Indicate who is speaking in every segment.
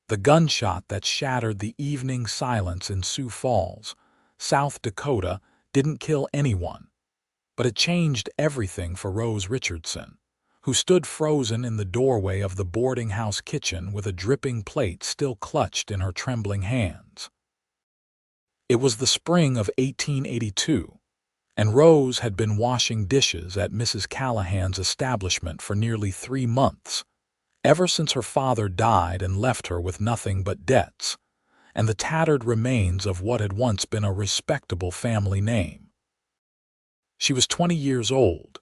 Speaker 1: The gunshot that shattered the evening silence in Sioux Falls, South Dakota, didn't kill anyone, but it changed everything for Rose Richardson, who stood frozen in the doorway of the boarding house kitchen with a dripping plate still clutched in her trembling hands. It was the spring of 1882, and Rose had been washing dishes at Mrs. Callahan's establishment for nearly 3 months, ever since her father died and left her with nothing but debts, and the tattered remains of what had once been a respectable family name. She was 20 years old,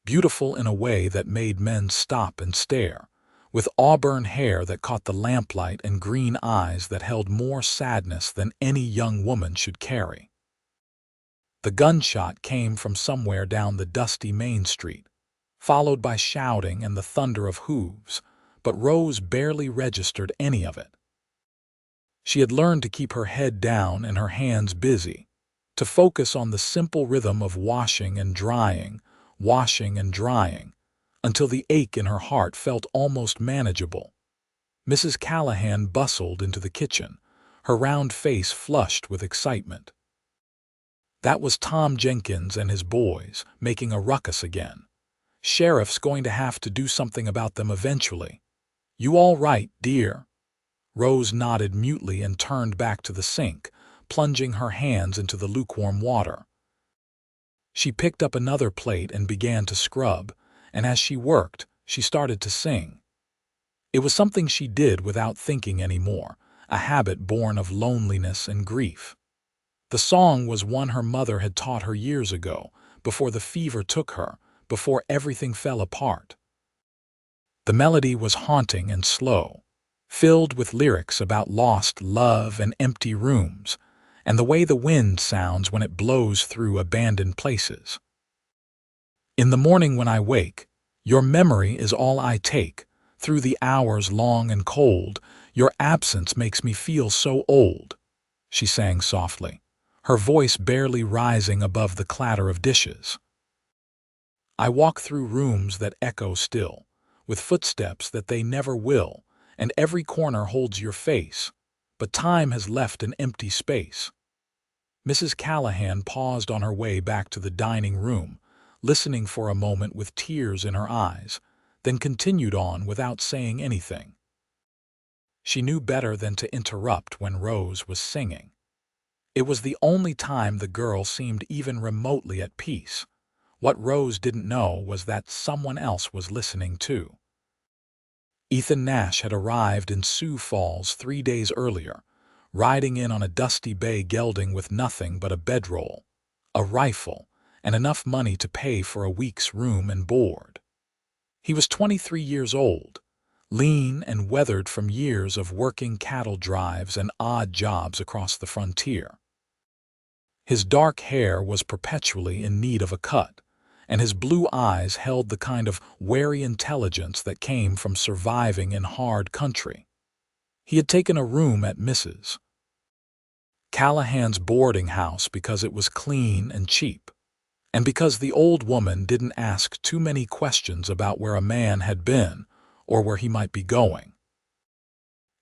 Speaker 1: beautiful in a way that made men stop and stare, with auburn hair that caught the lamplight and green eyes that held more sadness than any young woman should carry. The gunshot came from somewhere down the dusty main street, followed by shouting and the thunder of hooves, but Rose barely registered any of it. She had learned to keep her head down and her hands busy, to focus on the simple rhythm of washing and drying, until the ache in her heart felt almost manageable. Mrs. Callahan bustled into the kitchen, her round face flushed with excitement. That was Tom Jenkins and his boys making a ruckus again. Sheriff's going to have to do something about them eventually. You all right, dear? Rose nodded mutely and turned back to the sink, plunging her hands into the lukewarm water. She picked up another plate and began to scrub, and as she worked, she started to sing. It was something she did without thinking anymore, a habit born of loneliness and grief. The song was one her mother had taught her years ago, before the fever took her, before everything fell apart. The melody was haunting and slow, filled with lyrics about lost love and empty rooms, and the way the wind sounds when it blows through abandoned places. In the morning when I wake, your memory is all I take. Through the hours long and cold, your absence makes me feel so old, she sang softly, her voice barely rising above the clatter of dishes. I walk through rooms that echo still, with footsteps that they never will, and every corner holds your face, but time has left an empty space. Mrs. Callahan paused on her way back to the dining room, listening for a moment with tears in her eyes, then continued on without saying anything. She knew better than to interrupt when Rose was singing. It was the only time the girl seemed even remotely at peace. What Rose didn't know was that someone else was listening too. Ethan Nash had arrived in Sioux Falls 3 days earlier, riding in on a dusty bay gelding with nothing but a bedroll, a rifle, and enough money to pay for a week's room and board. He was 23 years old, lean and weathered from years of working cattle drives and odd jobs across the frontier. His dark hair was perpetually in need of a cut, and his blue eyes held the kind of wary intelligence that came from surviving in hard country. He had taken a room at Mrs. Callahan's boarding house because it was clean and cheap, and because the old woman didn't ask too many questions about where a man had been or where he might be going.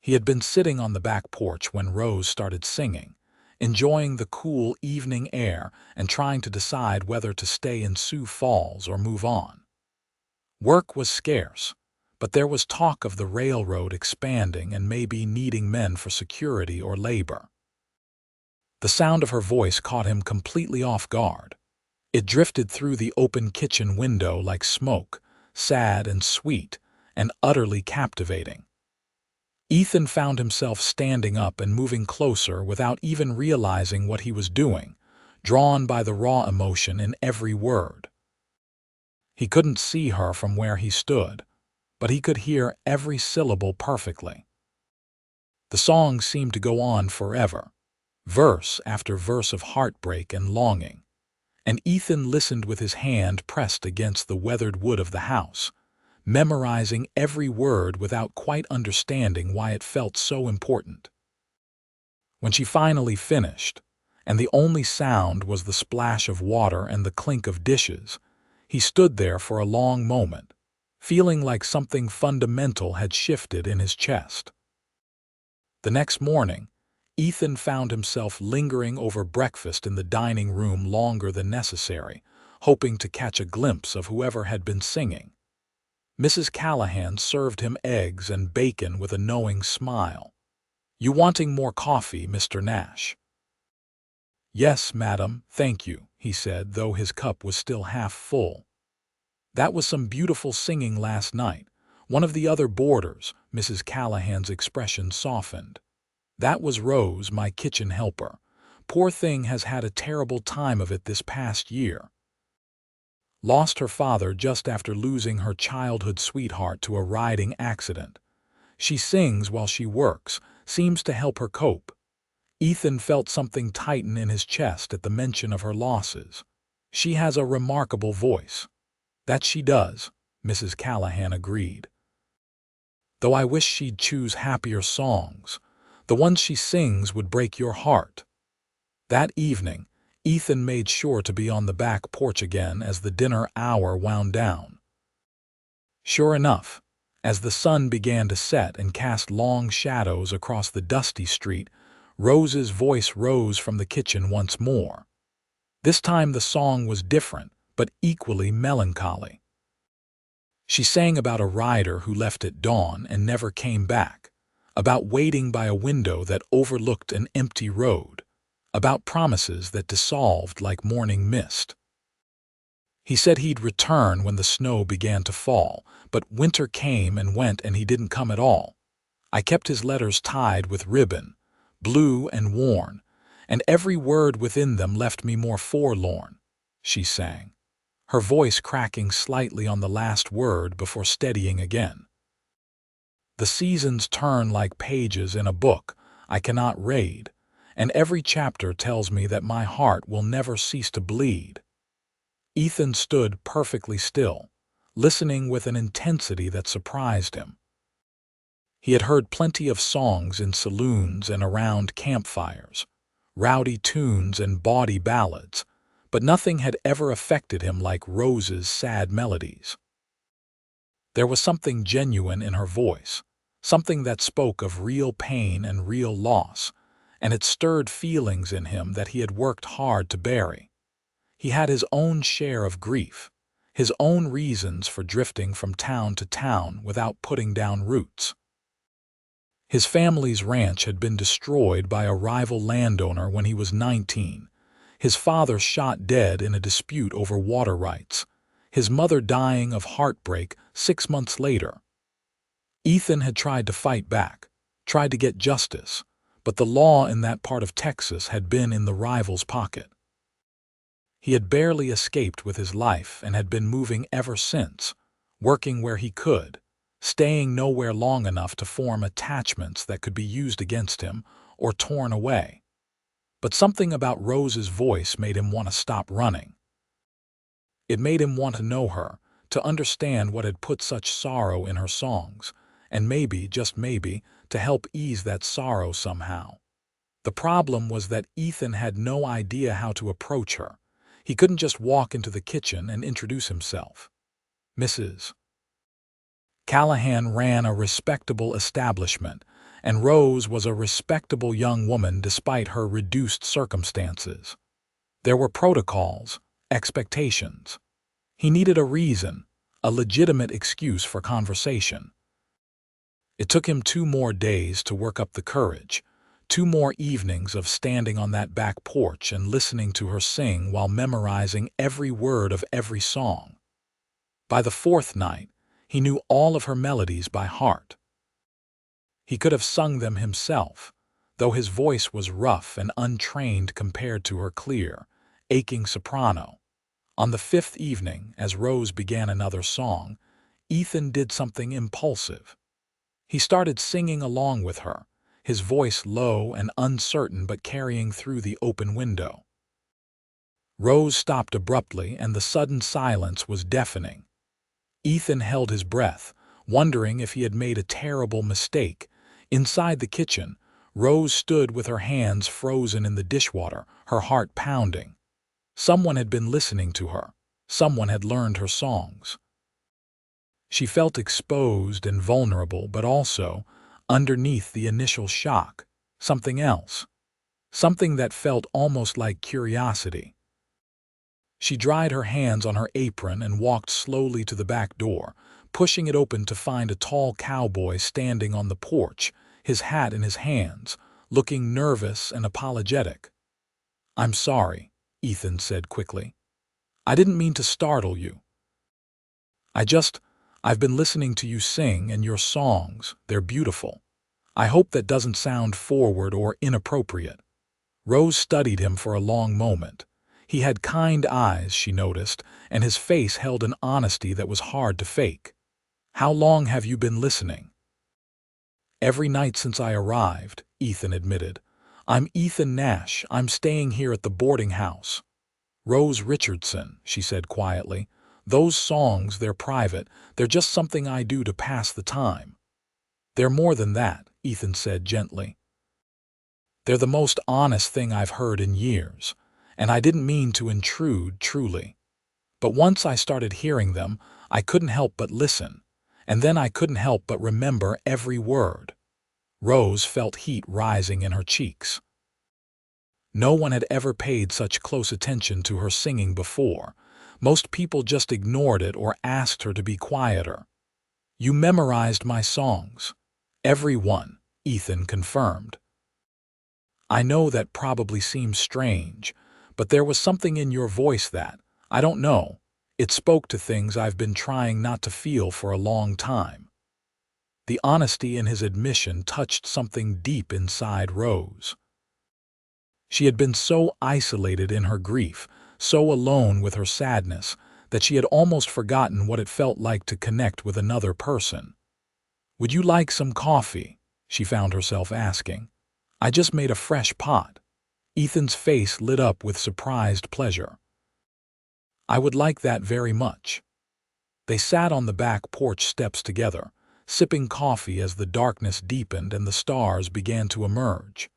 Speaker 1: He had been sitting on the back porch when Rose started singing, enjoying the cool evening air and trying to decide whether to stay in Sioux Falls or move on. Work was scarce, but there was talk of the railroad expanding and maybe needing men for security or labor. The sound of her voice caught him completely off guard. It drifted through the open kitchen window like smoke, sad and sweet, and utterly captivating. Ethan found himself standing up and moving closer without even realizing what he was doing, drawn by the raw emotion in every word. He couldn't see her from where he stood, but he could hear every syllable perfectly. The song seemed to go on forever, verse after verse of heartbreak and longing, and Ethan listened with his hand pressed against the weathered wood of the house, memorizing every word without quite understanding why it felt so important. When she finally finished, and the only sound was the splash of water and the clink of dishes, he stood there for a long moment, feeling like something fundamental had shifted in his chest. The next morning, Ethan found himself lingering over breakfast in the dining room longer than necessary, hoping to catch a glimpse of whoever had been singing. Mrs. Callahan served him eggs and bacon with a knowing smile. "You wanting more coffee, Mr. Nash?" "Yes, madam, thank you," he said, though his cup was still half full. "That was some beautiful singing last night. One of the other boarders," Mrs. Callahan's expression softened. "That was Rose, my kitchen helper. Poor thing has had a terrible time of it this past year. Lost her father just after losing her childhood sweetheart to a riding accident. She sings while she works, seems to help her cope." Ethan felt something tighten in his chest at the mention of her losses. "She has a remarkable voice." "That she does," Mrs. Callahan agreed. "Though I wish she'd choose happier songs. The ones she sings would break your heart." That evening, Ethan made sure to be on the back porch again as the dinner hour wound down. Sure enough, as the sun began to set and cast long shadows across the dusty street, Rose's voice rose from the kitchen once more. This time the song was different, but equally melancholy. She sang about a rider who left at dawn and never came back, about waiting by a window that overlooked an empty road, about promises that dissolved like morning mist. He said he'd return when the snow began to fall, but winter came and went and he didn't come at all. I kept his letters tied with ribbon, blue and worn, and every word within them left me more forlorn, she sang, her voice cracking slightly on the last word before steadying again. "The seasons turn like pages in a book I cannot read, and every chapter tells me that my heart will never cease to bleed." Ethan stood perfectly still, listening with an intensity that surprised him. He had heard plenty of songs in saloons and around campfires, rowdy tunes and bawdy ballads, but nothing had ever affected him like Rose's sad melodies. There was something genuine in her voice, something that spoke of real pain and real loss, and it stirred feelings in him that he had worked hard to bury. He had his own share of grief, his own reasons for drifting from town to town without putting down roots. His family's ranch had been destroyed by a rival landowner when he was 19, his father shot dead in a dispute over water rights, his mother dying of heartbreak 6 months later. Ethan had tried to fight back, tried to get justice, but the law in that part of Texas had been in the rival's pocket. He had barely escaped with his life and had been moving ever since, working where he could, staying nowhere long enough to form attachments that could be used against him or torn away. But something about Rose's voice made him want to stop running. It made him want to know her, to understand what had put such sorrow in her songs, and maybe, just maybe, to help ease that sorrow somehow. The problem was that Ethan had no idea how to approach her. He couldn't just walk into the kitchen and introduce himself. "Mrs. Callahan ran a respectable establishment, and Rose was a respectable young woman despite her reduced circumstances. There were protocols, expectations. He needed a reason, a legitimate excuse for conversation. It took him 2 more days to work up the courage, 2 more evenings of standing on that back porch and listening to her sing while memorizing every word of every song. By the 4th night, he knew all of her melodies by heart. He could have sung them himself, though his voice was rough and untrained compared to her clear, aching soprano. On the 5th evening, as Rose began another song, Ethan did something impulsive. He started singing along with her, his voice low and uncertain but carrying through the open window. Rose stopped abruptly, and the sudden silence was deafening. Ethan held his breath, wondering if he had made a terrible mistake. Inside the kitchen, Rose stood with her hands frozen in the dishwater, her heart pounding. Someone had been listening to her. Someone had learned her songs. She felt exposed and vulnerable, but also underneath the initial shock, something else, something that felt almost like curiosity. She dried her hands on her apron and walked slowly to the back door, pushing it open to find a tall cowboy standing on the porch, his hat in his hands, looking nervous and apologetic. "I'm sorry," Ethan said quickly. "I didn't mean to startle you. I've been listening to you sing, and your songs, they're beautiful. I hope that doesn't sound forward or inappropriate." Rose studied him for a long moment. He had kind eyes, she noticed, and his face held an honesty that was hard to fake. "How long have you been listening?" "Every night since I arrived," Ethan admitted. "I'm Ethan Nash. I'm staying here at the boarding house." "Rose Richardson," she said quietly. "Those songs, they're private. They're just something I do to pass the time." "They're more than that," Ethan said gently. "They're the most honest thing I've heard in years, and I didn't mean to intrude, truly. But once I started hearing them, I couldn't help but listen, and then I couldn't help but remember every word." Rose felt heat rising in her cheeks. No one had ever paid such close attention to her singing before. Most people just ignored it or asked her to be quieter. "You memorized my songs." "Every one," Ethan confirmed. "I know that probably seems strange, but there was something in your voice that, I don't know, it spoke to things I've been trying not to feel for a long time." The honesty in his admission touched something deep inside Rose. She had been so isolated in her grief, so alone with her sadness, that she had almost forgotten what it felt like to connect with another person. "Would you like some coffee?" she found herself asking. "I just made a fresh pot." Ethan's face lit up with surprised pleasure. "I would like that very much." They sat on the back porch steps together, sipping coffee as the darkness deepened and the stars began to emerge.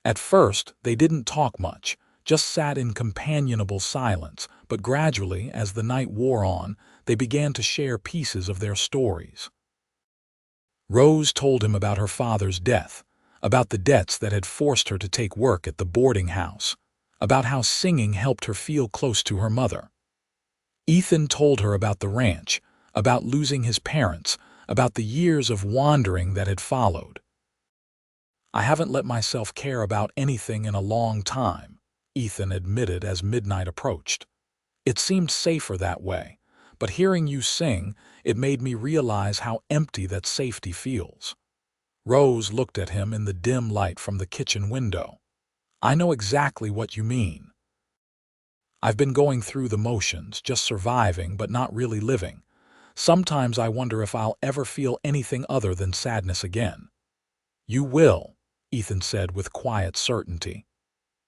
Speaker 1: At first, they didn't talk much, just sat in companionable silence, but gradually, as the night wore on, they began to share pieces of their stories. Rose told him about her father's death, about the debts that had forced her to take work at the boarding house, about how singing helped her feel close to her mother. Ethan told her about the ranch, about losing his parents, about the years of wandering that had followed. "I haven't let myself care about anything in a long time," Ethan admitted as midnight approached. "It seemed safer that way, but hearing you sing, it made me realize how empty that safety feels." Rose looked at him in the dim light from the kitchen window. "I know exactly what you mean. I've been going through the motions, just surviving but not really living. Sometimes I wonder if I'll ever feel anything other than sadness again." "You will," Ethan said with quiet certainty.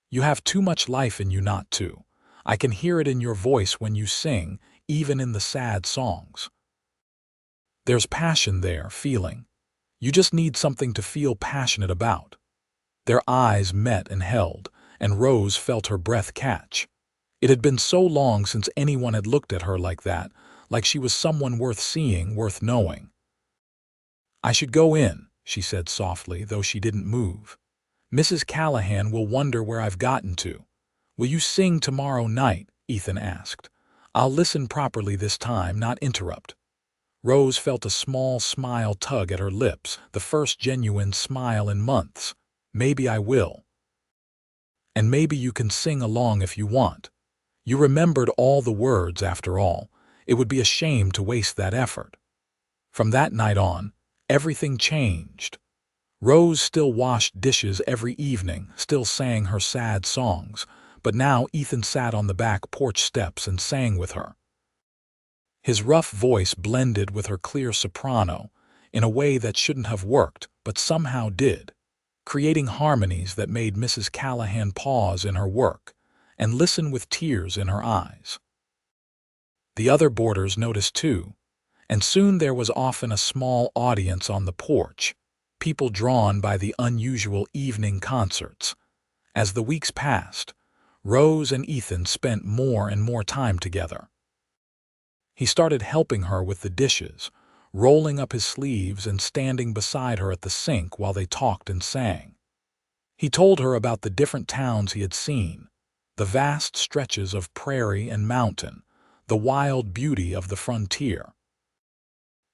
Speaker 1: "You have too much life in you not to. I can hear it in your voice when you sing, even in the sad songs. There's passion there, feeling. You just need something to feel passionate about." Their eyes met and held, and Rose felt her breath catch. It had been so long since anyone had looked at her like that, like she was someone worth seeing, worth knowing. "I should go in," she said softly, though she didn't move. "Mrs. Callahan will wonder where I've gotten to." "Will you sing tomorrow night?" Ethan asked. "I'll listen properly this time, not interrupt." Rose felt a small smile tug at her lips, the first genuine smile in months. "Maybe I will. And maybe you can sing along if you want. You remembered all the words after all. It would be a shame to waste that effort." From that night on, everything changed. Rose still washed dishes every evening, still sang her sad songs, but now Ethan sat on the back porch steps and sang with her. His rough voice blended with her clear soprano in a way that shouldn't have worked, but somehow did, creating harmonies that made Mrs. Callahan pause in her work and listen with tears in her eyes. The other boarders noticed too, and soon there was often a small audience on the porch, people drawn by the unusual evening concerts. As the weeks passed, Rose and Ethan spent more and more time together. He started helping her with the dishes, rolling up his sleeves and standing beside her at the sink while they talked and sang. He told her about the different towns he had seen, the vast stretches of prairie and mountain, the wild beauty of the frontier.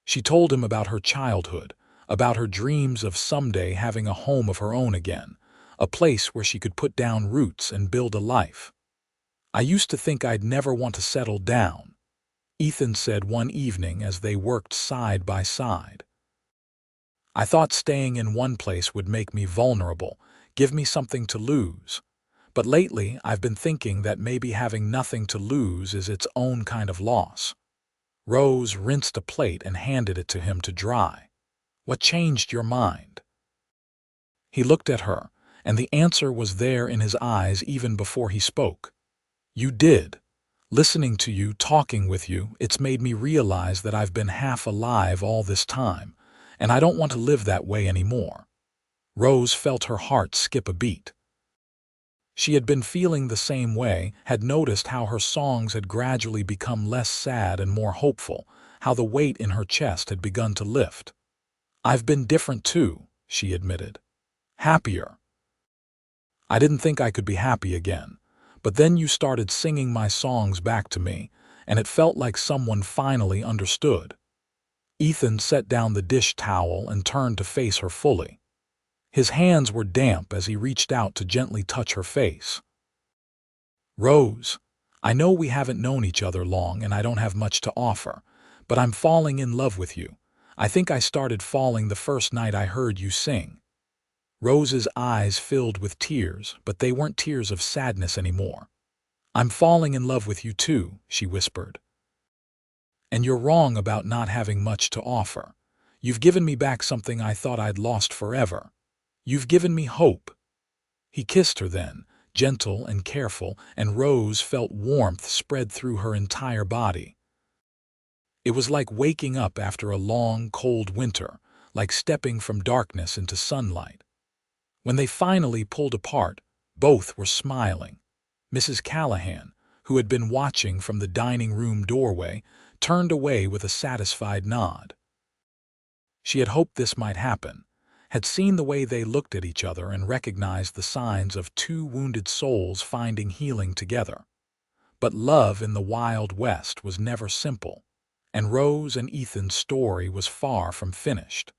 Speaker 1: She told him about her childhood, about her dreams of someday having a home of her own again, a place where she could put down roots and build a life. "I used to think I'd never want to settle down," Ethan said one evening as they worked side by side. "I thought staying in one place would make me vulnerable, give me something to lose. But lately I've been thinking that maybe having nothing to lose is its own kind of loss." Rose rinsed a plate and handed it to him to dry. "What changed your mind?" He looked at her, and the answer was there in his eyes even before he spoke. "You did. Listening to you, talking with you, it's made me realize that I've been half alive all this time, and I don't want to live that way anymore." Rose felt her heart skip a beat. She had been feeling the same way, had noticed how her songs had gradually become less sad and more hopeful, how the weight in her chest had begun to lift. "I've been different too," she admitted. "Happier. I didn't think I could be happy again, but then you started singing my songs back to me, and it felt like someone finally understood." Ethan set down the dish towel and turned to face her fully. His hands were damp as he reached out to gently touch her face. "Rose, I know we haven't known each other long and I don't have much to offer, but I'm falling in love with you. I think I started falling the first night I heard you sing." Rose's eyes filled with tears, but they weren't tears of sadness anymore. "I'm falling in love with you too," she whispered. "And you're wrong about not having much to offer. You've given me back something I thought I'd lost forever. You've given me hope." He kissed her then, gentle and careful, and Rose felt warmth spread through her entire body. It was like waking up after a long, cold winter, like stepping from darkness into sunlight. When they finally pulled apart, both were smiling. Mrs. Callahan, who had been watching from the dining room doorway, turned away with a satisfied nod. She had hoped this might happen, had seen the way they looked at each other and recognized the signs of two wounded souls finding healing together. But love in the Wild West was never simple, and Rose and Ethan's story was far from finished.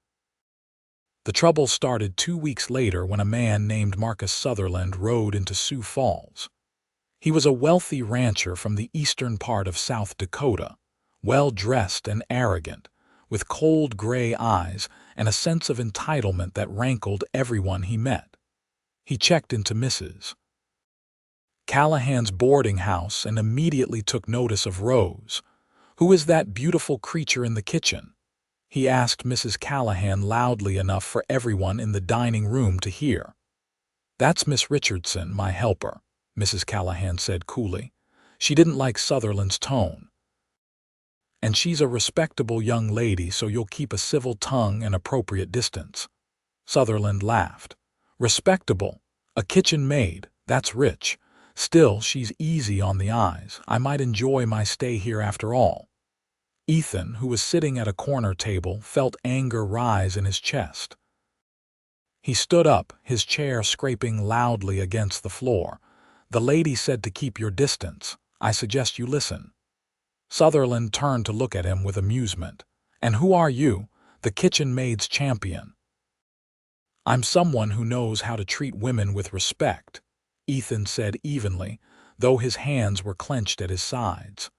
Speaker 1: The trouble started 2 weeks later when a man named Marcus Sutherland rode into Sioux Falls. He was a wealthy rancher from the eastern part of South Dakota, well-dressed and arrogant, with cold gray eyes and a sense of entitlement that rankled everyone he met. He checked into Mrs. Callahan's boarding house and immediately took notice of Rose. "Who is that beautiful creature in the kitchen?" he asked Mrs. Callahan loudly enough for everyone in the dining room to hear. "That's Miss Richardson, my helper," Mrs. Callahan said coolly. She didn't like Sutherland's tone. "And she's a respectable young lady, so you'll keep a civil tongue and appropriate distance." Sutherland laughed. "Respectable? A kitchen maid, that's rich. Still, she's easy on the eyes. I might enjoy my stay here after all." Ethan, who was sitting at a corner table, felt anger rise in his chest. He stood up, his chair scraping loudly against the floor. "The lady said to keep your distance. I suggest you listen." Sutherland turned to look at him with amusement. "And who are you? The kitchen maid's champion." "I'm someone who knows how to treat women with respect," Ethan said evenly, though his hands were clenched at his sides.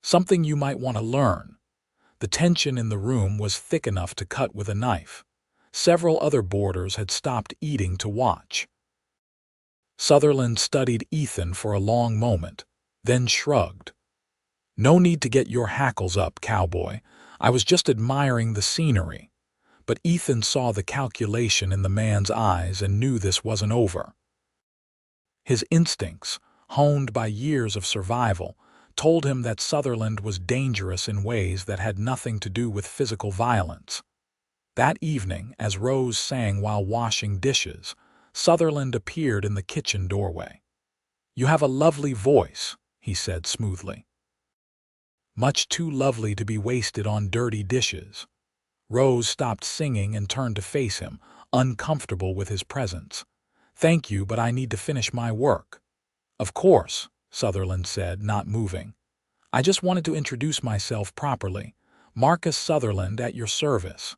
Speaker 1: "Something you might want to learn." The tension in the room was thick enough to cut with a knife. Several other boarders had stopped eating to watch. Sutherland studied Ethan for a long moment, then shrugged. "No need to get your hackles up, Cowboy. I was just admiring the scenery." But Ethan saw the calculation in the man's eyes and knew this wasn't over. His instincts, honed by years of survival, told him that Sutherland was dangerous in ways that had nothing to do with physical violence. That evening, as Rose sang while washing dishes, Sutherland appeared in the kitchen doorway. "You have a lovely voice," he said smoothly. "Much too lovely to be wasted on dirty dishes." Rose stopped singing and turned to face him, uncomfortable with his presence. "Thank you, but I need to finish my work." "Of course," Sutherland said, not moving. "I just wanted to introduce myself properly. Marcus Sutherland at your service.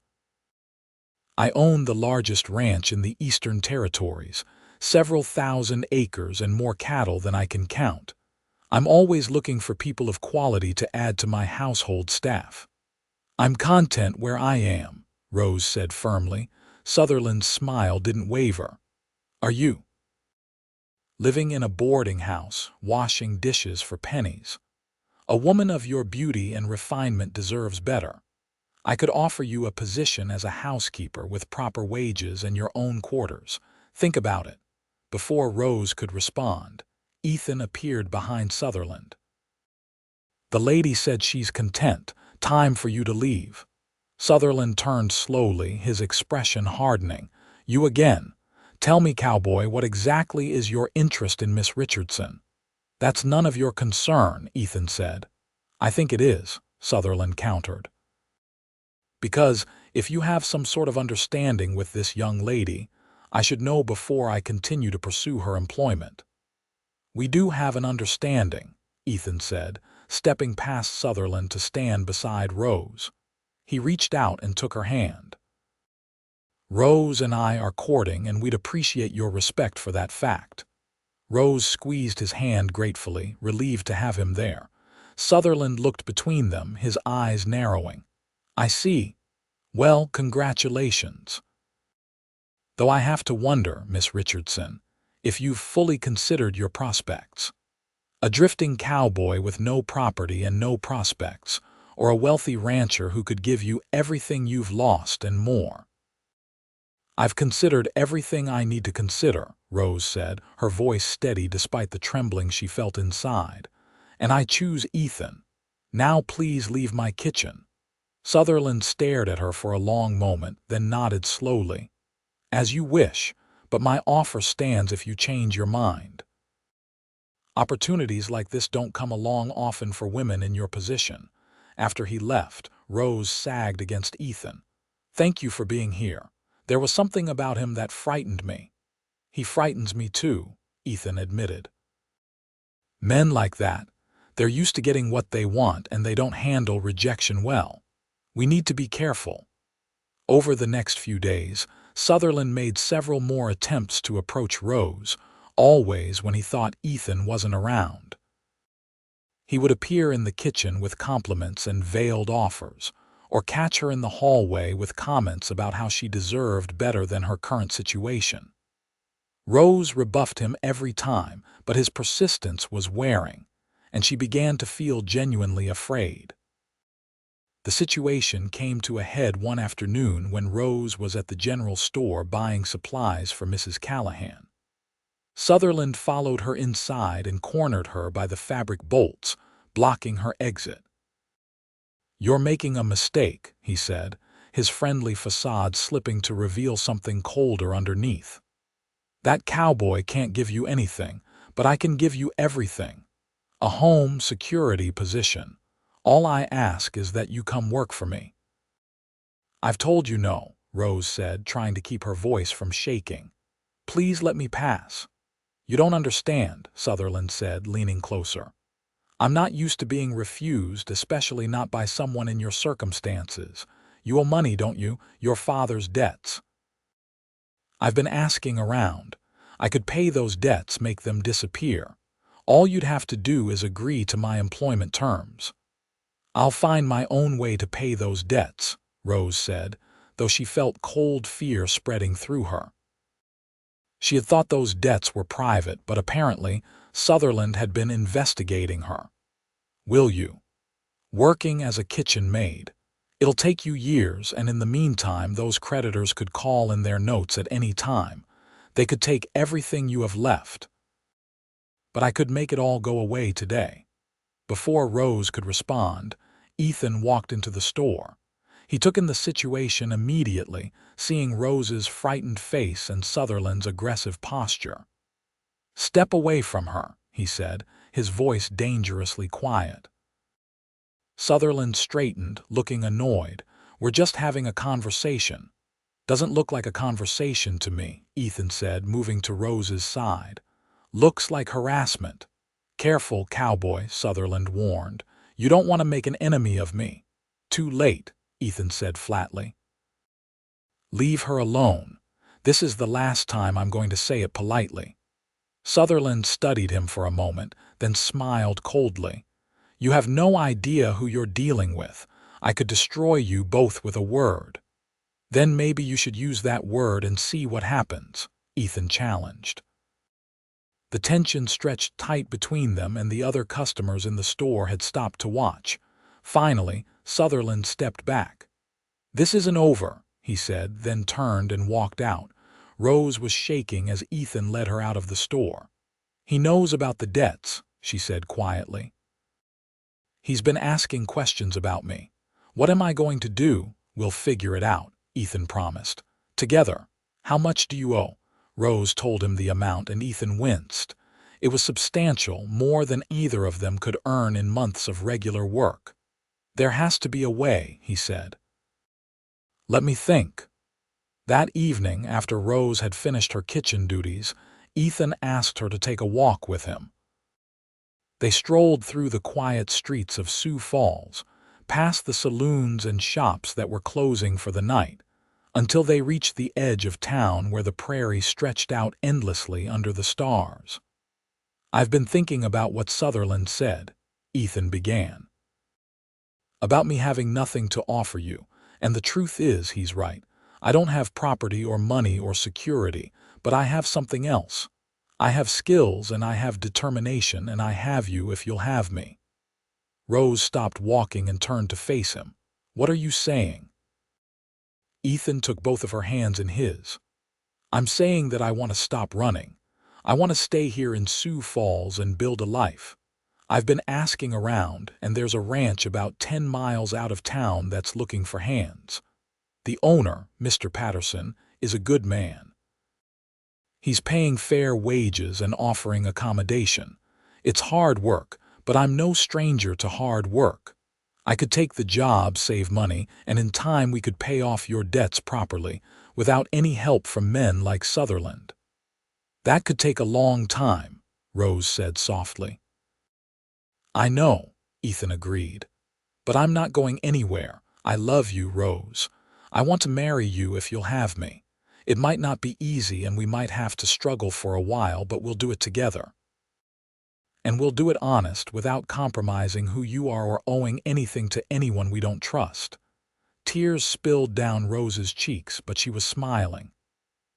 Speaker 1: I own the largest ranch in the Eastern Territories, several thousand acres and more cattle than I can count. I'm always looking for people of quality to add to my household staff." "I'm content where I am," Rose said firmly. Sutherland's smile didn't waver. "Are you?" "Living in a boarding house, washing dishes for pennies. A woman of your beauty and refinement deserves better. I could offer you a position as a housekeeper with proper wages and your own quarters. Think about it." Before Rose could respond, Ethan appeared behind Sutherland. "The lady said she's content. Time for you to leave." Sutherland turned slowly, his expression hardening. "You again. Tell me, Cowboy, what exactly is your interest in Miss Richardson?" "That's none of your concern," Ethan said. "I think it is," Sutherland countered. "Because if you have some sort of understanding with this young lady, I should know before I continue to pursue her employment." "We do have an understanding," Ethan said, stepping past Sutherland to stand beside Rose. He reached out and took her hand. "Rose and I are courting, and we'd appreciate your respect for that fact." Rose squeezed his hand gratefully, relieved to have him there. Sutherland looked between them, his eyes narrowing. "I see. Well, congratulations. Though I have to wonder, Miss Richardson, if you've fully considered your prospects. A drifting cowboy with no property and no prospects, or a wealthy rancher who could give you everything you've lost and more." "I've considered everything I need to consider," Rose said, her voice steady despite the trembling she felt inside. "And I choose Ethan. Now please leave my kitchen." Sutherland stared at her for a long moment, then nodded slowly. "As you wish, but my offer stands if you change your mind." "Opportunities like this don't come along often for women in your position." After he left, Rose sagged against Ethan. "Thank you for being here. There was something about him that frightened me." "He frightens me too," Ethan admitted. "Men like that, they're used to getting what they want and they don't handle rejection well. We need to be careful." Over the next few days, Sutherland made several more attempts to approach Rose, always when he thought Ethan wasn't around. He would appear in the kitchen with compliments and veiled offers, or catch her in the hallway with comments about how she deserved better than her current situation. Rose rebuffed him every time, but his persistence was wearing, and she began to feel genuinely afraid. The situation came to a head one afternoon when Rose was at the general store buying supplies for Mrs. Callahan. Sutherland followed her inside and cornered her by the fabric bolts, blocking her exit. "You're making a mistake," he said, his friendly facade slipping to reveal something colder underneath. "That cowboy can't give you anything, but I can give you everything. A home, security, position. All I ask is that you come work for me." "I've told you no," Rose said, trying to keep her voice from shaking. "Please let me pass." "You don't understand," Sutherland said, leaning closer. "I'm not used to being refused, especially not by someone in your circumstances. You owe money, don't you? Your father's debts." "I've been asking around. I could pay those debts, make them disappear. All you'd have to do is agree to my employment terms." "I'll find my own way to pay those debts," Rose said, though she felt cold fear spreading through her. She had thought those debts were private, but apparently Sutherland had been investigating her. "Will you? Working as a kitchen maid. It'll take you years, and in the meantime those creditors could call in their notes at any time. They could take everything you have left. But I could make it all go away today." Before Rose could respond, Ethan walked into the store. He took in the situation immediately, seeing Rose's frightened face and Sutherland's aggressive posture. "Step away from her," he said, his voice dangerously quiet. Sutherland straightened, looking annoyed. We're just having a conversation." "Doesn't look like a conversation to me," Ethan said, moving to Rose's side. "Looks like harassment." "Careful, Cowboy," Sutherland warned. "You don't want to make an enemy of me." "Too late," Ethan said flatly. "Leave her alone. This is the last time I'm going to say it politely." Sutherland studied him for a moment, then smiled coldly. "You have no idea who you're dealing with. I could destroy you both with a word." "Then maybe you should use that word and see what happens," Ethan challenged. The tension stretched tight between them, and the other customers in the store had stopped to watch. Finally, Sutherland stepped back. "This isn't over," he said, then turned and walked out. Rose was shaking as Ethan led her out of the store. "He knows about the debts," she said quietly. "He's been asking questions about me. What am I going to do? We'll figure it out," Ethan promised. "Together. How much do you owe?" Rose told him the amount, and Ethan winced. It was substantial, more than either of them could earn in months of regular work. "There has to be a way," he said. "Let me think." That evening, after Rose had finished her kitchen duties, Ethan asked her to take a walk with him. They strolled through the quiet streets of Sioux Falls, past the saloons and shops that were closing for the night, until they reached the edge of town where the prairie stretched out endlessly under the stars. "I've been thinking about what Sutherland said," Ethan began. "About me having nothing to offer you, and the truth is he's right. I don't have property or money or security, but I have something else. I have skills and I have determination, and I have you if you'll have me." Rose stopped walking and turned to face him. "What are you saying?" Ethan took both of her hands in his. "I'm saying that I want to stop running. I want to stay here in Sioux Falls and build a life. I've been asking around, and there's a ranch about 10 miles out of town that's looking for hands. The owner, Mr. Patterson, is a good man. He's paying fair wages and offering accommodation. It's hard work, but I'm no stranger to hard work. I could take the job, save money, and in time we could pay off your debts properly, without any help from men like Sutherland." "That could take a long time," Rose said softly. "I know," Ethan agreed. "But I'm not going anywhere. I love you, Rose. I want to marry you if you'll have me. It might not be easy and we might have to struggle for a while, but we'll do it together. And we'll do it honest, without compromising who you are or owing anything to anyone we don't trust." Tears spilled down Rose's cheeks, but she was smiling.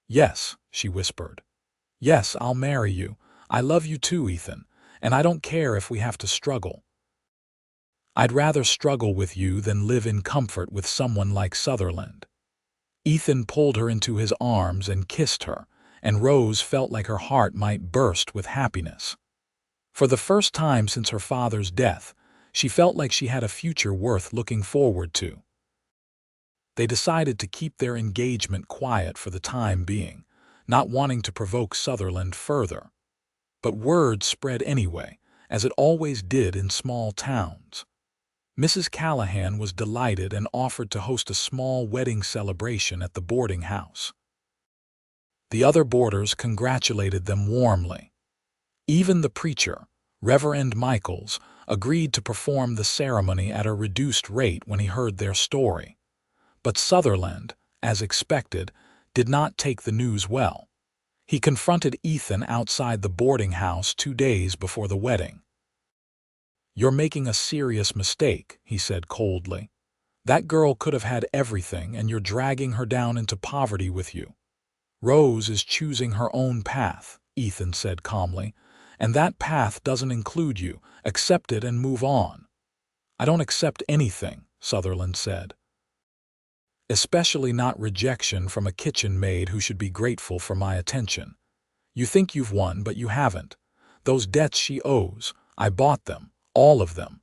Speaker 1: "Yes," she whispered. "Yes, I'll marry you. I love you too, Ethan, and I don't care if we have to struggle. I'd rather struggle with you than live in comfort with someone like Sutherland." Ethan pulled her into his arms and kissed her, and Rose felt like her heart might burst with happiness. For the first time since her father's death, she felt like she had a future worth looking forward to. They decided to keep their engagement quiet for the time being, not wanting to provoke Sutherland further. But word spread anyway, as it always did in small towns. Mrs. Callahan was delighted and offered to host a small wedding celebration at the boarding house. The other boarders congratulated them warmly. Even the preacher, Reverend Michaels, agreed to perform the ceremony at a reduced rate when he heard their story. But Sutherland, as expected, did not take the news well. He confronted Ethan outside the boarding house 2 days before the wedding. "You're making a serious mistake," he said coldly. "That girl could have had everything, and you're dragging her down into poverty with you." "Rose is choosing her own path," Ethan said calmly, "and that path doesn't include you. Accept it and move on." "I don't accept anything," Sutherland said. "Especially not rejection from a kitchen maid who should be grateful for my attention. You think you've won, but you haven't. Those debts she owes, I bought them, all of them.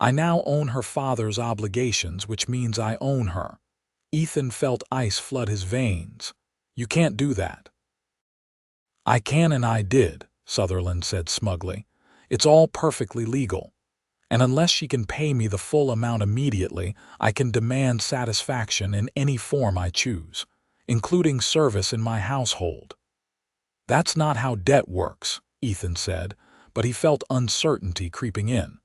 Speaker 1: I now own her father's obligations, which means I own her." Ethan felt ice flood his veins. "You can't do that." "I can, and I did," Sutherland said smugly. "It's all perfectly legal. and unless she can pay me the full amount immediately, I can demand satisfaction in any form I choose, including service in my household. That's not how debt works, Ethan said, but he felt uncertainty creeping in.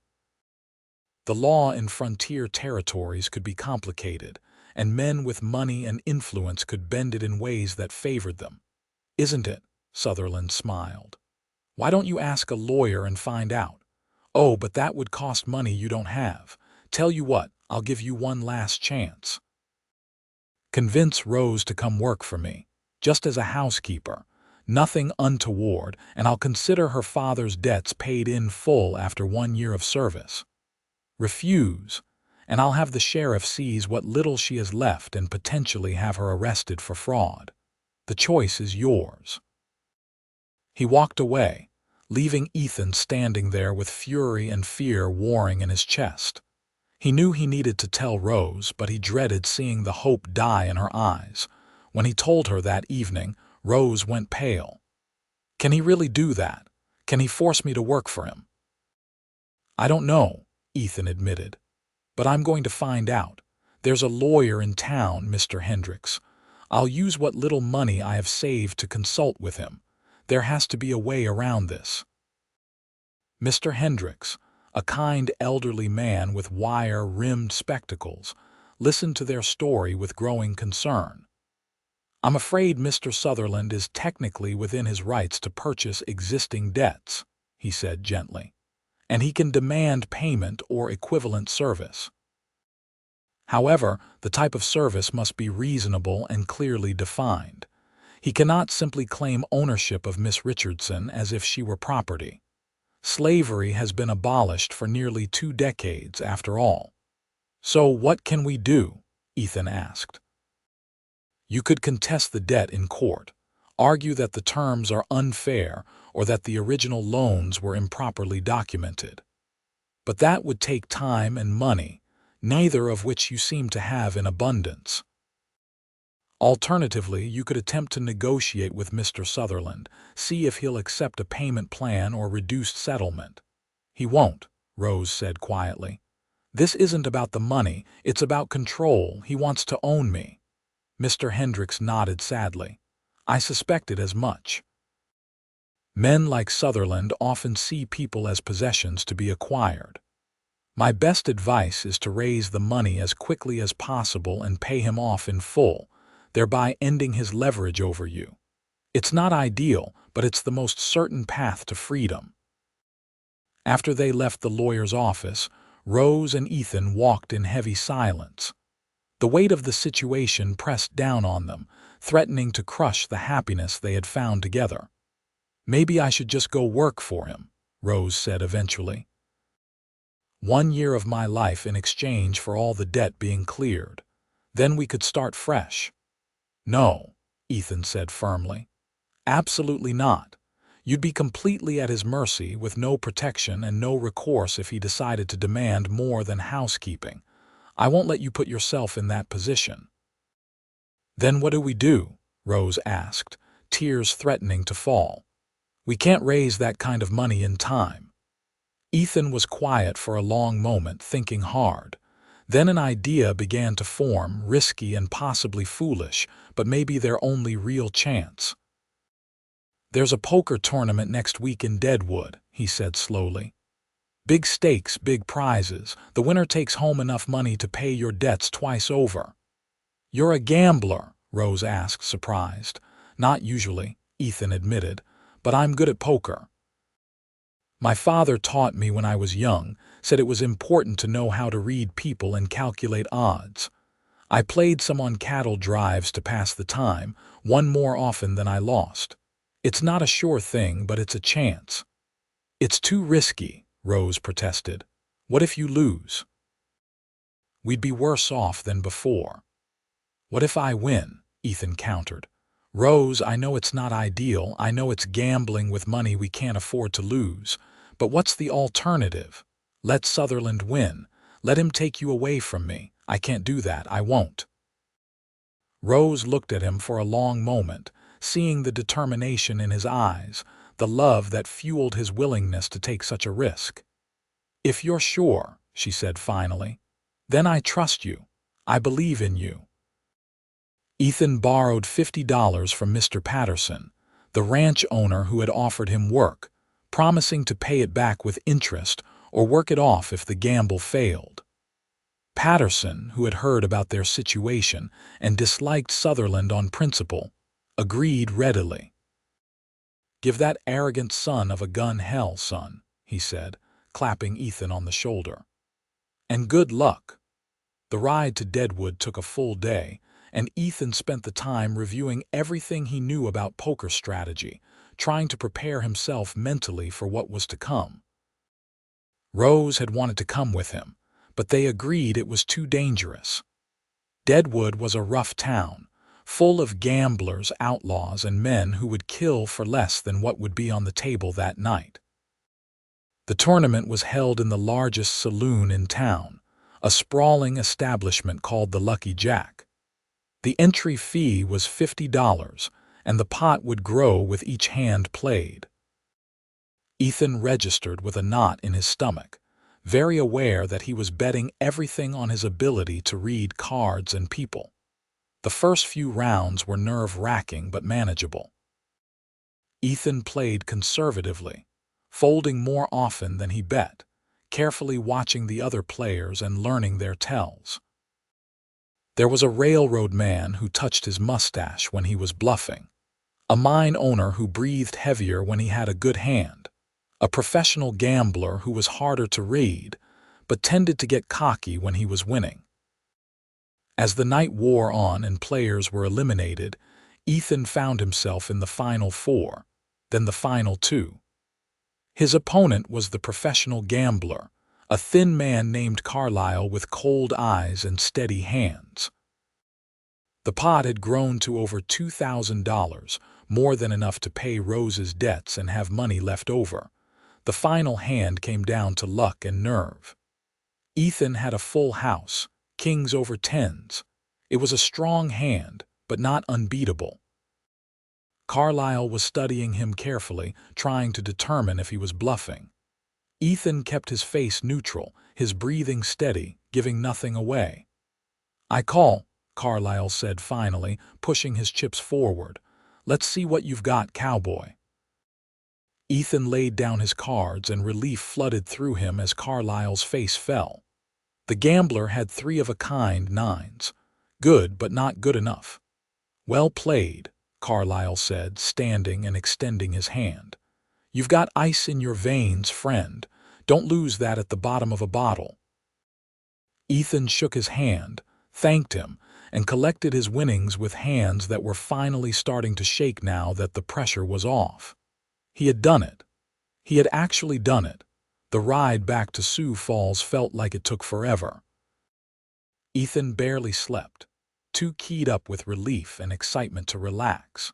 Speaker 1: The law in frontier territories could be complicated, and men with money and influence could bend it in ways that favored them. Isn't it? Sutherland smiled. Why don't you ask a lawyer and find out? Oh, but that would cost money you don't have. Tell you what, I'll give you one last chance. Convince Rose to come work for me, just as a housekeeper. Nothing untoward, and I'll consider her father's debts paid in full after 1 year of service. Refuse, and I'll have the sheriff seize what little she has left and potentially have her arrested for fraud. The choice is yours. He walked away, leaving Ethan standing there with fury and fear warring in his chest. He knew he needed to tell Rose, but he dreaded seeing the hope die in her eyes. When he told her that evening, Rose went pale. Can he really do that? Can he force me to work for him? I don't know, Ethan admitted. But I'm going to find out. There's a lawyer in town, Mr. Hendricks. I'll use what little money I have saved to consult with him. There has to be a way around this. Mr. Hendricks, a kind elderly man with wire-rimmed spectacles, listened to their story with growing concern. I'm afraid Mr. Sutherland is technically within his rights to purchase existing debts, he said gently, and he can demand payment or equivalent service. However, the type of service must be reasonable and clearly defined. He cannot simply claim ownership of Miss Richardson as if she were property. Slavery has been abolished for nearly 2 decades, after all. So what can we do? Ethan asked. You could contest the debt in court, argue that the terms are unfair or that the original loans were improperly documented. But that would take time and money, neither of which you seem to have in abundance. Alternatively, you could attempt to negotiate with Mr. Sutherland, see if he'll accept a payment plan or reduced settlement. He won't, Rose said quietly. This isn't about the money, it's about control. He wants to own me. Mr. Hendricks nodded sadly. I suspected as much. Men like Sutherland often see people as possessions to be acquired. My best advice is to raise the money as quickly as possible and pay him off in full, thereby ending his leverage over you. It's not ideal, but it's the most certain path to freedom. After they left the lawyer's office, Rose and Ethan walked in heavy silence. The weight of the situation pressed down on them, threatening to crush the happiness they had found together. Maybe I should just go work for him, Rose said eventually. 1 year of my life in exchange for all the debt being cleared. Then we could start fresh. No, Ethan said firmly. Absolutely not. You'd be completely at his mercy with no protection and no recourse if he decided to demand more than housekeeping. I won't let you put yourself in that position. Then what do we do? Rose asked, tears threatening to fall. We can't raise that kind of money in time. Ethan was quiet for a long moment, thinking hard. Then an idea began to form, risky and possibly foolish, but maybe their only real chance. There's a poker tournament next week in Deadwood, he said slowly. Big stakes, big prizes. The winner takes home enough money to pay your debts twice over. You're a gambler, Rose asked, surprised. Not usually, Ethan admitted, but I'm good at poker. My father taught me when I was young, said it was important to know how to read people and calculate odds. I played some on cattle drives to pass the time, won more often than I lost. It's not a sure thing, but it's a chance. It's too risky, Rose protested. What if you lose? We'd be worse off than before. What if I win? Ethan countered. Rose, I know it's not ideal. I know it's gambling with money we can't afford to lose. But what's the alternative? Let Sutherland win. Let him take you away from me. I can't do that. I won't. Rose looked at him for a long moment, seeing the determination in his eyes, the love that fueled his willingness to take such a risk. "If you're sure," she said finally, "then I trust you. I believe in you." Ethan borrowed $50 from Mr. Patterson, the ranch owner who had offered him work, promising to pay it back with interest or work it off if the gamble failed. Patterson, who had heard about their situation and disliked Sutherland on principle, agreed readily. "Give that arrogant son of a gun hell, son," he said, clapping Ethan on the shoulder. "And good luck." The ride to Deadwood took a full day, and Ethan spent the time reviewing everything he knew about poker strategy, trying to prepare himself mentally for what was to come. Rose had wanted to come with him, but they agreed it was too dangerous. Deadwood was a rough town, full of gamblers, outlaws, and men who would kill for less than what would be on the table that night. The tournament was held in the largest saloon in town, a sprawling establishment called the Lucky Jack. The entry fee was $50, and the pot would grow with each hand played. Ethan registered with a knot in his stomach, very aware that he was betting everything on his ability to read cards and people. The first few rounds were nerve-wracking but manageable. Ethan played conservatively, folding more often than he bet, carefully watching the other players and learning their tells. There was a railroad man who touched his mustache when he was bluffing, a mine owner who breathed heavier when he had a good hand, a professional gambler who was harder to read, but tended to get cocky when he was winning. As the night wore on and players were eliminated, Ethan found himself in the final four, then the final two. His opponent was the professional gambler, a thin man named Carlyle with cold eyes and steady hands. The pot had grown to over $2,000, more than enough to pay Rose's debts and have money left over. The final hand came down to luck and nerve. Ethan had a full house, kings over tens. It was a strong hand, but not unbeatable. Carlyle was studying him carefully, trying to determine if he was bluffing. Ethan kept his face neutral, his breathing steady, giving nothing away. "I call," Carlyle said finally, pushing his chips forward. "Let's see what you've got, Cowboy." Ethan laid down his cards and relief flooded through him as Carlyle's face fell. The gambler had three-of-a-kind nines. Good, but not good enough. "Well played," Carlyle said, standing and extending his hand. "You've got ice in your veins, friend. Don't lose that at the bottom of a bottle." Ethan shook his hand, thanked him, and collected his winnings with hands that were finally starting to shake now that the pressure was off. He had done it. He had actually done it. The ride back to Sioux Falls felt like it took forever. Ethan barely slept, too keyed up with relief and excitement to relax.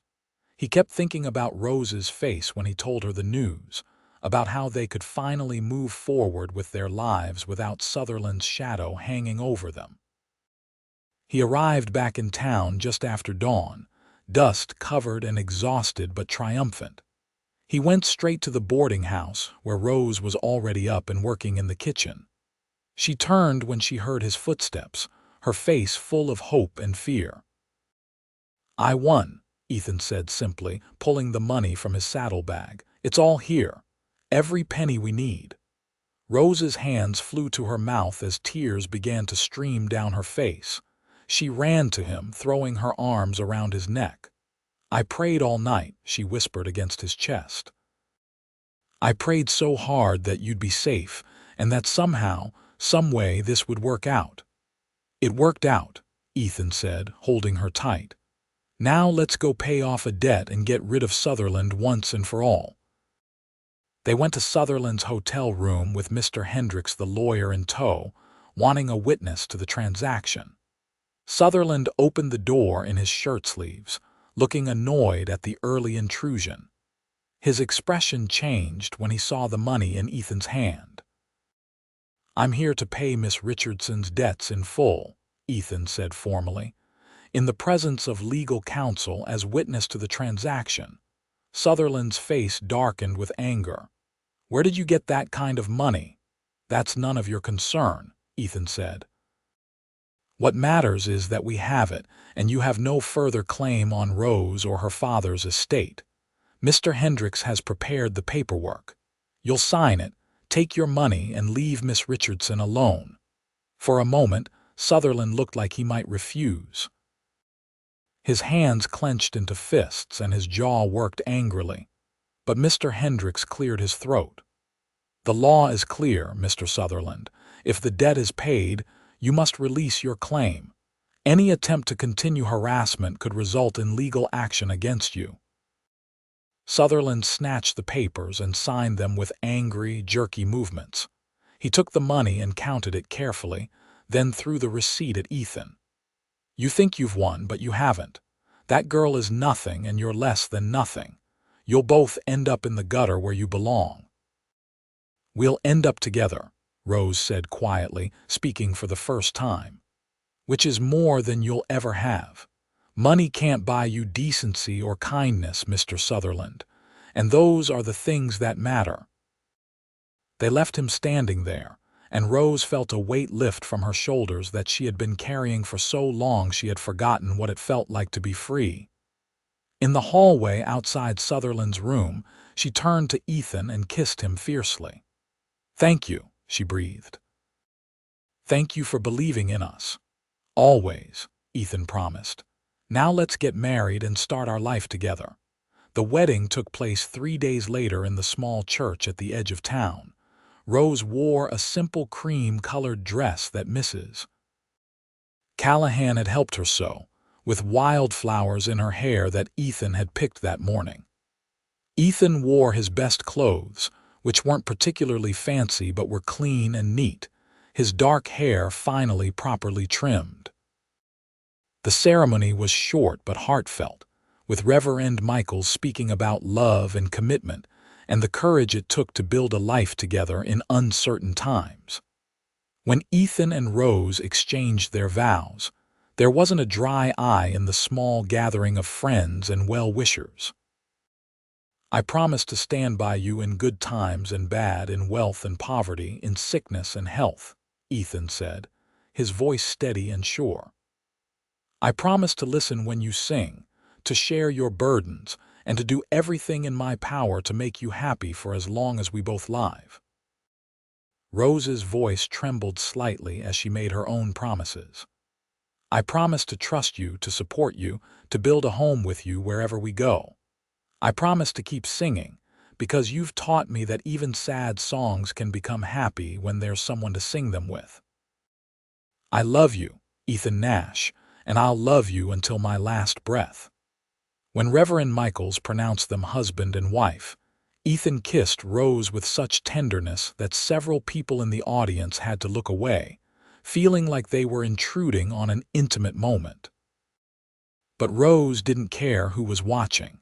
Speaker 1: He kept thinking about Rose's face when he told her the news, about how they could finally move forward with their lives without Sutherland's shadow hanging over them. He arrived back in town just after dawn, dust-covered and exhausted but triumphant. He went straight to the boarding house, where Rose was already up and working in the kitchen. She turned when she heard his footsteps, her face full of hope and fear. "I won," Ethan said simply, pulling the money from his saddlebag. "It's all here. Every penny we need." Rose's hands flew to her mouth as tears began to stream down her face. She ran to him, throwing her arms around his neck. "I prayed all night," she whispered against his chest. "I prayed so hard that you'd be safe, and that somehow, some way this would work out." "It worked out," Ethan said, holding her tight. "Now let's go pay off a debt and get rid of Sutherland once and for all." They went to Sutherland's hotel room with Mr. Hendricks, the lawyer, in tow, wanting a witness to the transaction. Sutherland opened the door in his shirt sleeves, looking annoyed at the early intrusion. His expression changed when he saw the money in Ethan's hand. "I'm here to pay Miss Richardson's debts in full," Ethan said formally, in the presence of legal counsel as witness to the transaction. Sutherland's face darkened with anger. "Where did you get that kind of money?" That's none of your concern, Ethan said. What matters is that we have it, and you have no further claim on Rose or her father's estate. Mr. Hendricks has prepared the paperwork. You'll sign it, take your money, and leave Miss Richardson alone. For a moment, Sutherland looked like he might refuse. His hands clenched into fists and his jaw worked angrily. But Mr. Hendricks cleared his throat. The law is clear, Mr. Sutherland. If the debt is paid, you must release your claim. Any attempt to continue harassment could result in legal action against you. Sutherland snatched the papers and signed them with angry, jerky movements. He took the money and counted it carefully, then threw the receipt at Ethan. You think you've won, but you haven't. That girl is nothing and you're less than nothing. You'll both end up in the gutter where you belong. We'll end up together, Rose said quietly, speaking for the first time. Which is more than you'll ever have. Money can't buy you decency or kindness, Mr. Sutherland, and those are the things that matter. They left him standing there, and Rose felt a weight lift from her shoulders that she had been carrying for so long she had forgotten what it felt like to be free. In the hallway outside Sutherland's room, she turned to Ethan and kissed him fiercely. "Thank you," she breathed. "Thank you for believing in us." "Always," Ethan promised. "Now let's get married and start our life together." The wedding took place 3 days later in the small church at the edge of town. Rose wore a simple cream-colored dress that Mrs. Callahan had helped her sew, with wildflowers in her hair that Ethan had picked that morning. Ethan wore his best clothes, which weren't particularly fancy but were clean and neat, his dark hair finally properly trimmed. The ceremony was short but heartfelt, with Reverend Michaels speaking about love and commitment and the courage it took to build a life together in uncertain times. When Ethan and Rose exchanged their vows, there wasn't a dry eye in the small gathering of friends and well-wishers. "I promise to stand by you in good times and bad, in wealth and poverty, in sickness and health," Ethan said, his voice steady and sure. "I promise to listen when you sing, to share your burdens, and to do everything in my power to make you happy for as long as we both live." Rose's voice trembled slightly as she made her own promises. "I promise to trust you, to support you, to build a home with you wherever we go. I promise to keep singing, because you've taught me that even sad songs can become happy when there's someone to sing them with. I love you, Ethan Nash, and I'll love you until my last breath." When Reverend Michaels pronounced them husband and wife, Ethan kissed Rose with such tenderness that several people in the audience had to look away, feeling like they were intruding on an intimate moment. But Rose didn't care who was watching.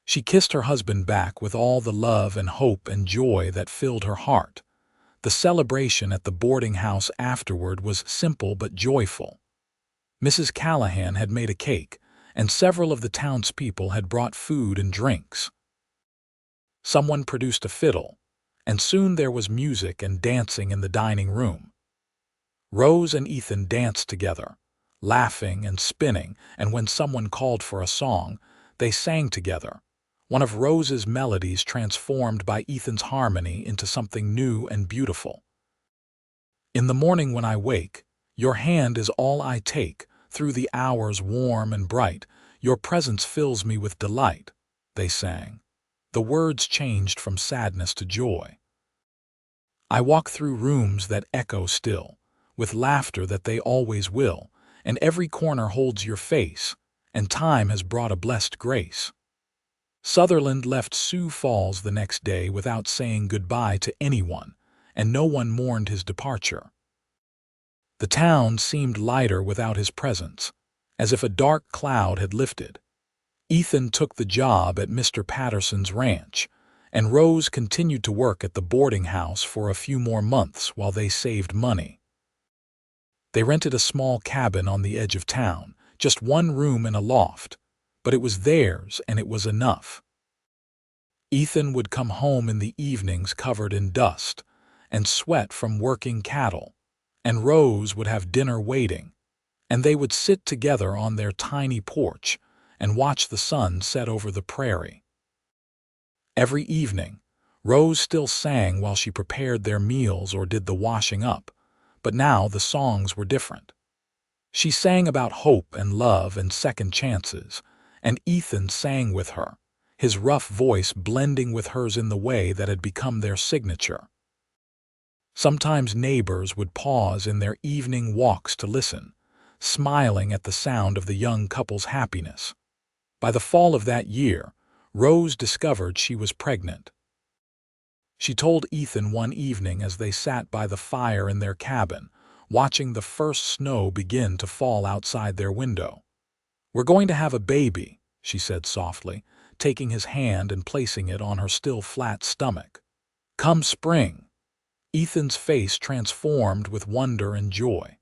Speaker 1: She kissed her husband back with all the love and hope and joy that filled her heart. The celebration at the boarding house afterward was simple but joyful. Mrs. Callahan had made a cake, and several of the townspeople had brought food and drinks. Someone produced a fiddle, and soon there was music and dancing in the dining room. Rose and Ethan danced together, laughing and spinning, and when someone called for a song, they sang together, one of Rose's melodies transformed by Ethan's harmony into something new and beautiful. "In the morning when I wake, your hand is all I take, through the hours warm and bright, your presence fills me with delight," they sang. The words changed from sadness to joy. "I walk through rooms that echo still, with laughter that they always will, and every corner holds your face, and time has brought a blessed grace." Sutherland left Sioux Falls the next day without saying goodbye to anyone, and no one mourned his departure. The town seemed lighter without his presence, as if a dark cloud had lifted. Ethan took the job at Mr. Patterson's ranch, and Rose continued to work at the boarding house for a few more months while they saved money. They rented a small cabin on the edge of town, just one room in a loft, but it was theirs and it was enough. Ethan would come home in the evenings covered in dust, and sweat from working cattle, and Rose would have dinner waiting, and they would sit together on their tiny porch and watch the sun set over the prairie. Every evening, Rose still sang while she prepared their meals or did the washing up, but now the songs were different. She sang about hope and love and second chances, and Ethan sang with her, his rough voice blending with hers in the way that had become their signature. Sometimes neighbors would pause in their evening walks to listen, smiling at the sound of the young couple's happiness. By the fall of that year, Rose discovered she was pregnant. She told Ethan one evening as they sat by the fire in their cabin, watching the first snow begin to fall outside their window. "We're going to have a baby," she said softly, taking his hand and placing it on her still flat stomach. "Come spring." Ethan's face transformed with wonder and joy.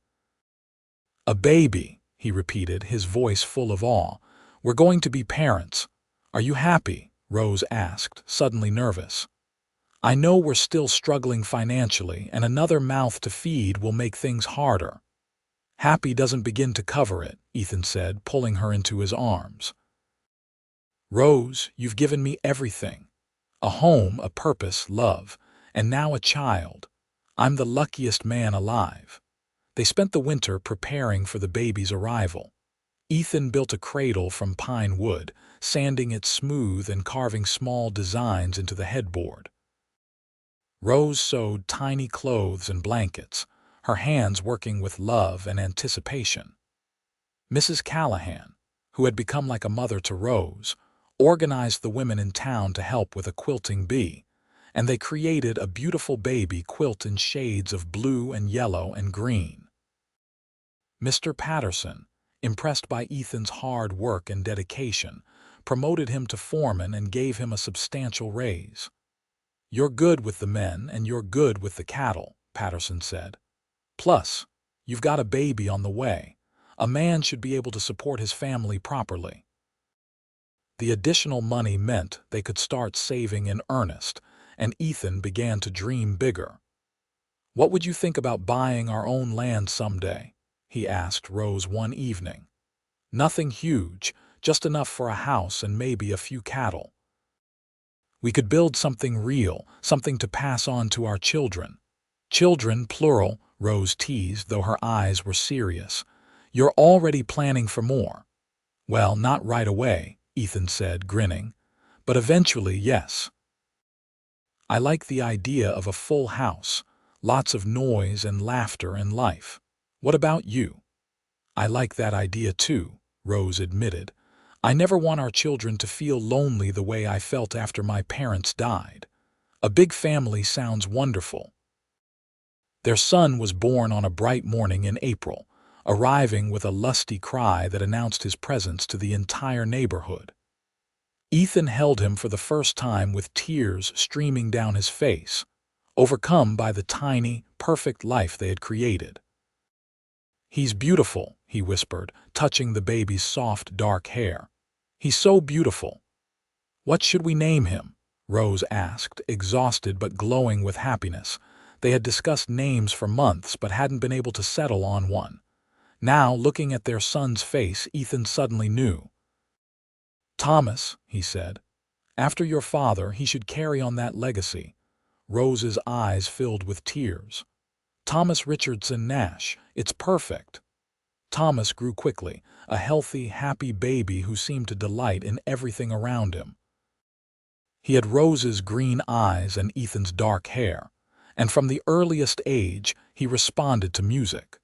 Speaker 1: "A baby," he repeated, his voice full of awe. "We're going to be parents. Are you happy?" Rose asked, suddenly nervous. "I know we're still struggling financially, and another mouth to feed will make things harder." "Happy doesn't begin to cover it," Ethan said, pulling her into his arms. "Rose, you've given me everything. A home, a purpose, love, and now a child. I'm the luckiest man alive." They spent the winter preparing for the baby's arrival. Ethan built a cradle from pine wood, sanding it smooth and carving small designs into the headboard. Rose sewed tiny clothes and blankets, her hands working with love and anticipation. Mrs. Callahan, who had become like a mother to Rose, organized the women in town to help with a quilting bee, and they created a beautiful baby quilt in shades of blue and yellow and green. Mr. Patterson, impressed by Ethan's hard work and dedication, promoted him to foreman and gave him a substantial raise. "You're good with the men and you're good with the cattle," Patterson said. "Plus, you've got a baby on the way. A man should be able to support his family properly." The additional money meant they could start saving in earnest, and Ethan began to dream bigger. "What would you think about buying our own land someday?" he asked Rose one evening. "Nothing huge, just enough for a house and maybe a few cattle. We could build something real, something to pass on to our children." "Children, plural," Rose teased, though her eyes were serious. "You're already planning for more." "Well, not right away," Ethan said, grinning. "But eventually, yes. I like the idea of a full house, lots of noise and laughter and life. What about you?" "I like that idea too," Rose admitted. "I never want our children to feel lonely the way I felt after my parents died. A big family sounds wonderful." Their son was born on a bright morning in April, arriving with a lusty cry that announced his presence to the entire neighborhood. Ethan held him for the first time with tears streaming down his face, overcome by the tiny, perfect life they had created. "He's beautiful," he whispered, touching the baby's soft, dark hair. "He's so beautiful." "What should we name him?" Rose asked, exhausted but glowing with happiness. They had discussed names for months but hadn't been able to settle on one. Now, looking at their son's face, Ethan suddenly knew. "Thomas," he said. "After your father, he should carry on that legacy." Rose's eyes filled with tears. "Thomas Richardson Nash. It's perfect." Thomas grew quickly, a healthy, happy baby who seemed to delight in everything around him. He had Rose's green eyes and Ethan's dark hair, and from the earliest age he responded to music.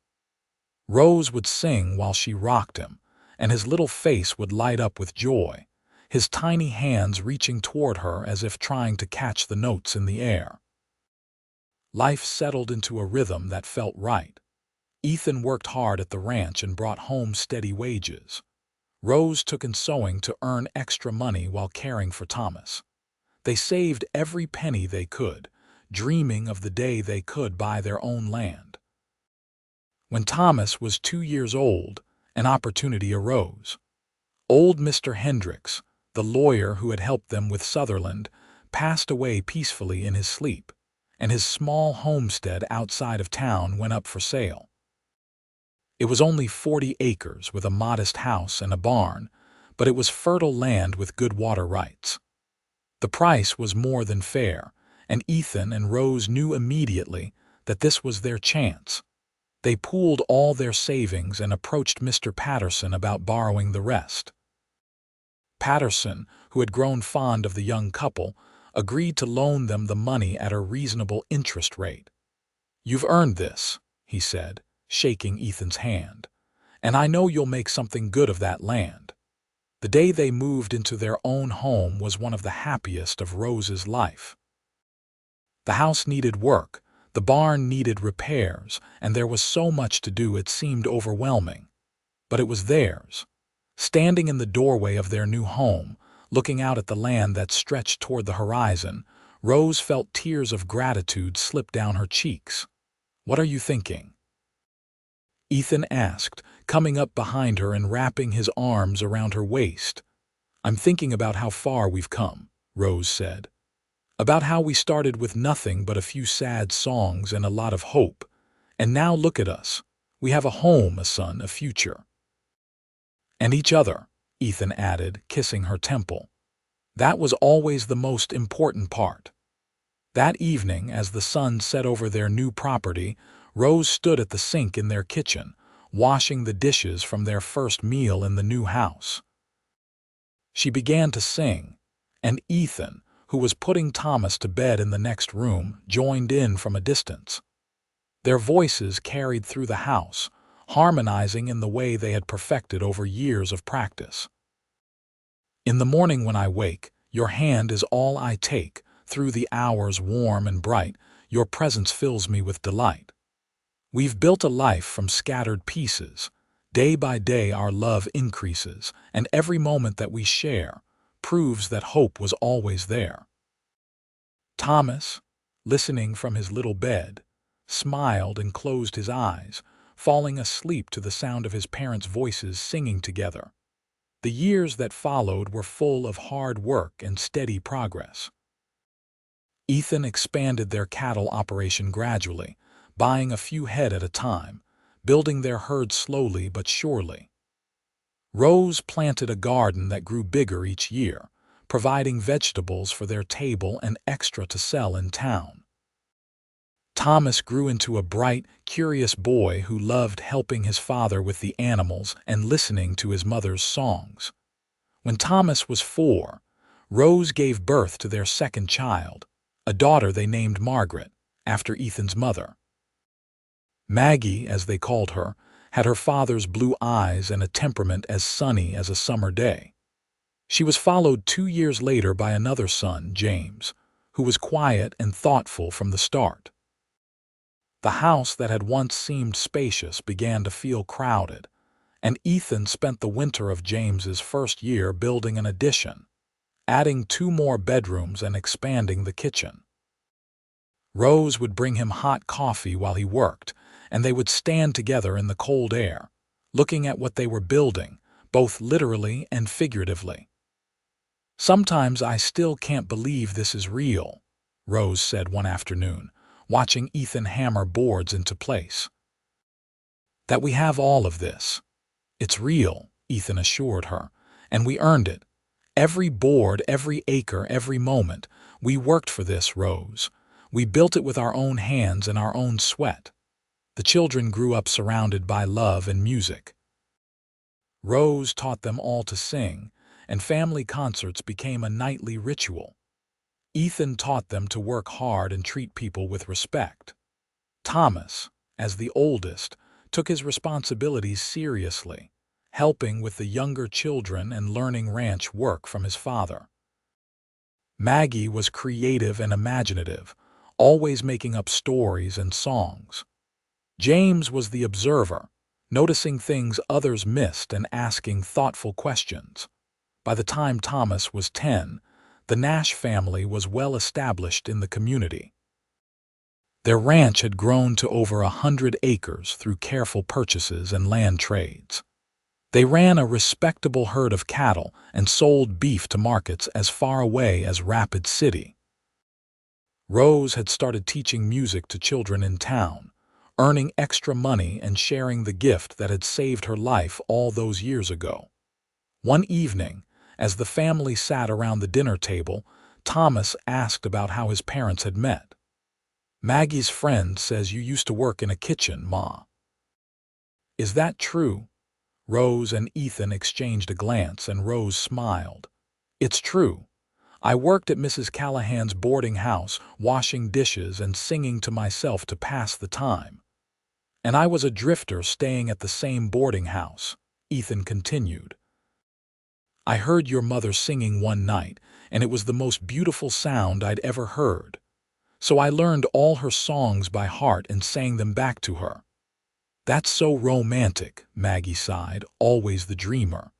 Speaker 1: Rose would sing while she rocked him, and his little face would light up with joy, his tiny hands reaching toward her as if trying to catch the notes in the air. Life settled into a rhythm that felt right. Ethan worked hard at the ranch and brought home steady wages. Rose took in sewing to earn extra money while caring for Thomas. They saved every penny they could, dreaming of the day they could buy their own land. When Thomas was 2 years old, an opportunity arose. Old Mr. Hendricks, the lawyer who had helped them with Sutherland, passed away peacefully in his sleep, and his small homestead outside of town went up for sale. It was only 40 acres with a modest house and a barn, but it was fertile land with good water rights. The price was more than fair, and Ethan and Rose knew immediately that this was their chance. They pooled all their savings and approached Mr. Patterson about borrowing the rest. Patterson, who had grown fond of the young couple, agreed to loan them the money at a reasonable interest rate. "You've earned this," he said, shaking Ethan's hand, "and I know you'll make something good of that land." The day they moved into their own home was one of the happiest of Rose's life. The house needed work, the barn needed repairs, and there was so much to do it seemed overwhelming. But it was theirs. Standing in the doorway of their new home, looking out at the land that stretched toward the horizon, Rose felt tears of gratitude slip down her cheeks. "What are you thinking?" Ethan asked, coming up behind her and wrapping his arms around her waist. "I'm thinking about how far we've come," Rose said. "About how we started with nothing but a few sad songs and a lot of hope. And now look at us. We have a home, a son, a future." "And each other," Ethan added, kissing her temple. That was always the most important part. That evening, as the sun set over their new property, Rose stood at the sink in their kitchen, washing the dishes from their first meal in the new house. She began to sing, and Ethan, who was putting Thomas to bed in the next room, joined in from a distance. Their voices carried through the house, harmonizing in the way they had perfected over years of practice. "In the morning when I wake, your hand is all I take. Through the hours warm and bright, your presence fills me with delight. We've built a life from scattered pieces. Day by day our love increases, and every moment that we share proves that hope was always there." Thomas, listening from his little bed, smiled and closed his eyes, falling asleep to the sound of his parents' voices singing together. The years that followed were full of hard work and steady progress. Ethan expanded their cattle operation gradually, buying a few head at a time, building their herd slowly but surely. Rose planted a garden that grew bigger each year, providing vegetables for their table and extra to sell in town. Thomas grew into a bright, curious boy who loved helping his father with the animals and listening to his mother's songs. When Thomas was 4, Rose gave birth to their second child, a daughter they named Margaret, after Ethan's mother. Maggie, as they called her, had her father's blue eyes and a temperament as sunny as a summer day. She was followed 2 years later by another son, James, who was quiet and thoughtful from the start. The house that had once seemed spacious began to feel crowded, and Ethan spent the winter of James's first year building an addition, adding 2 more bedrooms and expanding the kitchen. Rose would bring him hot coffee while he worked, and they would stand together in the cold air, looking at what they were building, both literally and figuratively. "Sometimes I still can't believe this is real," Rose said one afternoon, watching Ethan hammer boards into place. "That we have all of this. It's real," Ethan assured her, "and we earned it. Every board, every acre, every moment. We worked for this, Rose. We built it with our own hands and our own sweat." The children grew up surrounded by love and music. Rose taught them all to sing, and family concerts became a nightly ritual. Ethan taught them to work hard and treat people with respect. Thomas, as the oldest, took his responsibilities seriously, helping with the younger children and learning ranch work from his father. Maggie was creative and imaginative, always making up stories and songs. James was the observer, noticing things others missed and asking thoughtful questions. By the time Thomas was 10, the Nash family was well established in the community. Their ranch had grown to over 100 acres through careful purchases and land trades. They ran a respectable herd of cattle and sold beef to markets as far away as Rapid City. Rose had started teaching music to children in town, earning extra money and sharing the gift that had saved her life all those years ago. One evening, as the family sat around the dinner table, Thomas asked about how his parents had met. "Maggie's friend says you used to work in a kitchen, Ma." "Is that true?" Rose and Ethan exchanged a glance, and Rose smiled. "It's true. I worked at Mrs. Callahan's boarding house, washing dishes and singing to myself to pass the time. And I was a drifter staying at the same boarding house," Ethan continued. "I heard your mother singing one night, and it was the most beautiful sound I'd ever heard. So I learned all her songs by heart and sang them back to her." "That's so romantic," Maggie sighed, always the dreamer.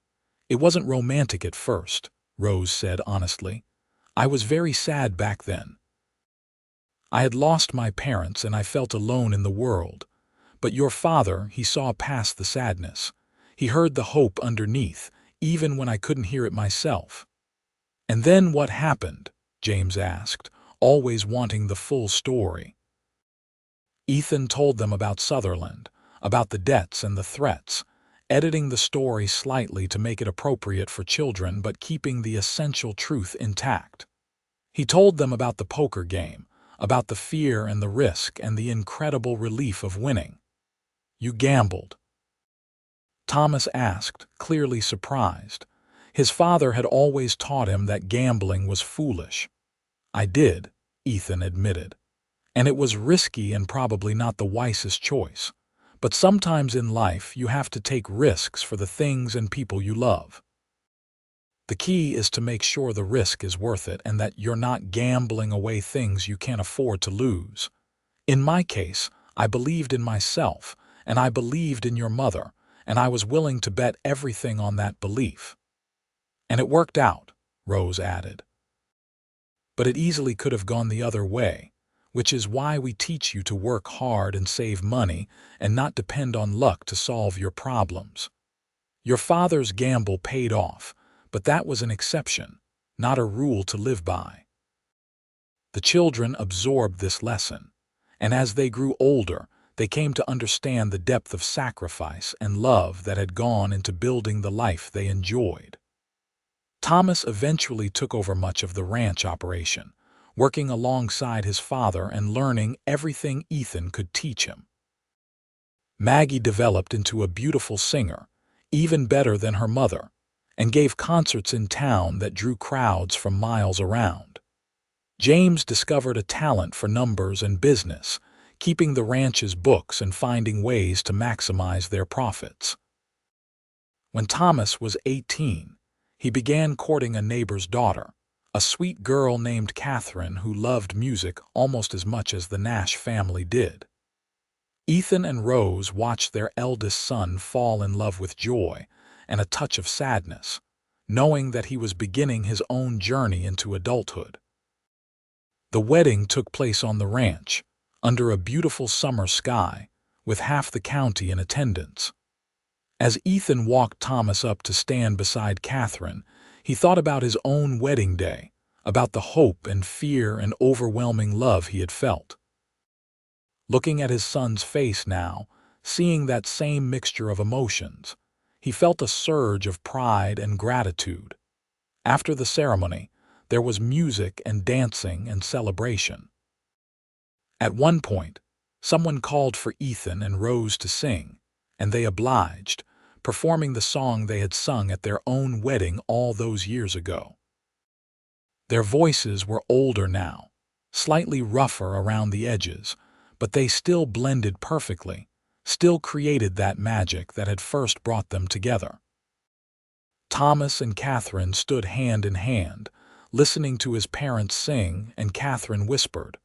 Speaker 1: "It wasn't romantic at first," Rose said honestly. "I was very sad back then. I had lost my parents and I felt alone in the world. But your father, he saw past the sadness. He heard the hope underneath, even when I couldn't hear it myself." "And then what happened?" James asked, always wanting the full story. Ethan told them about Sutherland, about the debts and the threats, editing the story slightly to make it appropriate for children but keeping the essential truth intact. He told them about the poker game, about the fear and the risk and the incredible relief of winning. "You gambled?" Thomas asked, clearly surprised. His father had always taught him that gambling was foolish. "I did," Ethan admitted. "And it was risky and probably not the wisest choice. But sometimes in life you have to take risks for the things and people you love. The key is to make sure the risk is worth it and that you're not gambling away things you can't afford to lose. In my case, I believed in myself, and I believed in your mother, and I was willing to bet everything on that belief. And it worked out," Rose added. "But it easily could have gone the other way, which is why we teach you to work hard and save money and not depend on luck to solve your problems. Your father's gamble paid off, but that was an exception, not a rule to live by." The children absorbed this lesson, and as they grew older, they came to understand the depth of sacrifice and love that had gone into building the life they enjoyed. Thomas eventually took over much of the ranch operation, working alongside his father and learning everything Ethan could teach him. Maggie developed into a beautiful singer, even better than her mother, and gave concerts in town that drew crowds from miles around. James discovered a talent for numbers and business, keeping the ranch's books and finding ways to maximize their profits. When Thomas was 18, he began courting a neighbor's daughter, a sweet girl named Catherine who loved music almost as much as the Nash family did. Ethan and Rose watched their eldest son fall in love with joy and a touch of sadness, knowing that he was beginning his own journey into adulthood. The wedding took place on the ranch, under a beautiful summer sky, with half the county in attendance. As Ethan walked Thomas up to stand beside Catherine, he thought about his own wedding day, about the hope and fear and overwhelming love he had felt. Looking at his son's face now, seeing that same mixture of emotions, he felt a surge of pride and gratitude. After the ceremony, there was music and dancing and celebration. At one point, someone called for Ethan and Rose to sing, and they obliged, performing the song they had sung at their own wedding all those years ago. Their voices were older now, slightly rougher around the edges, but they still blended perfectly, still created that magic that had first brought them together. Thomas and Catherine stood hand in hand, listening to his parents sing, and Catherine whispered,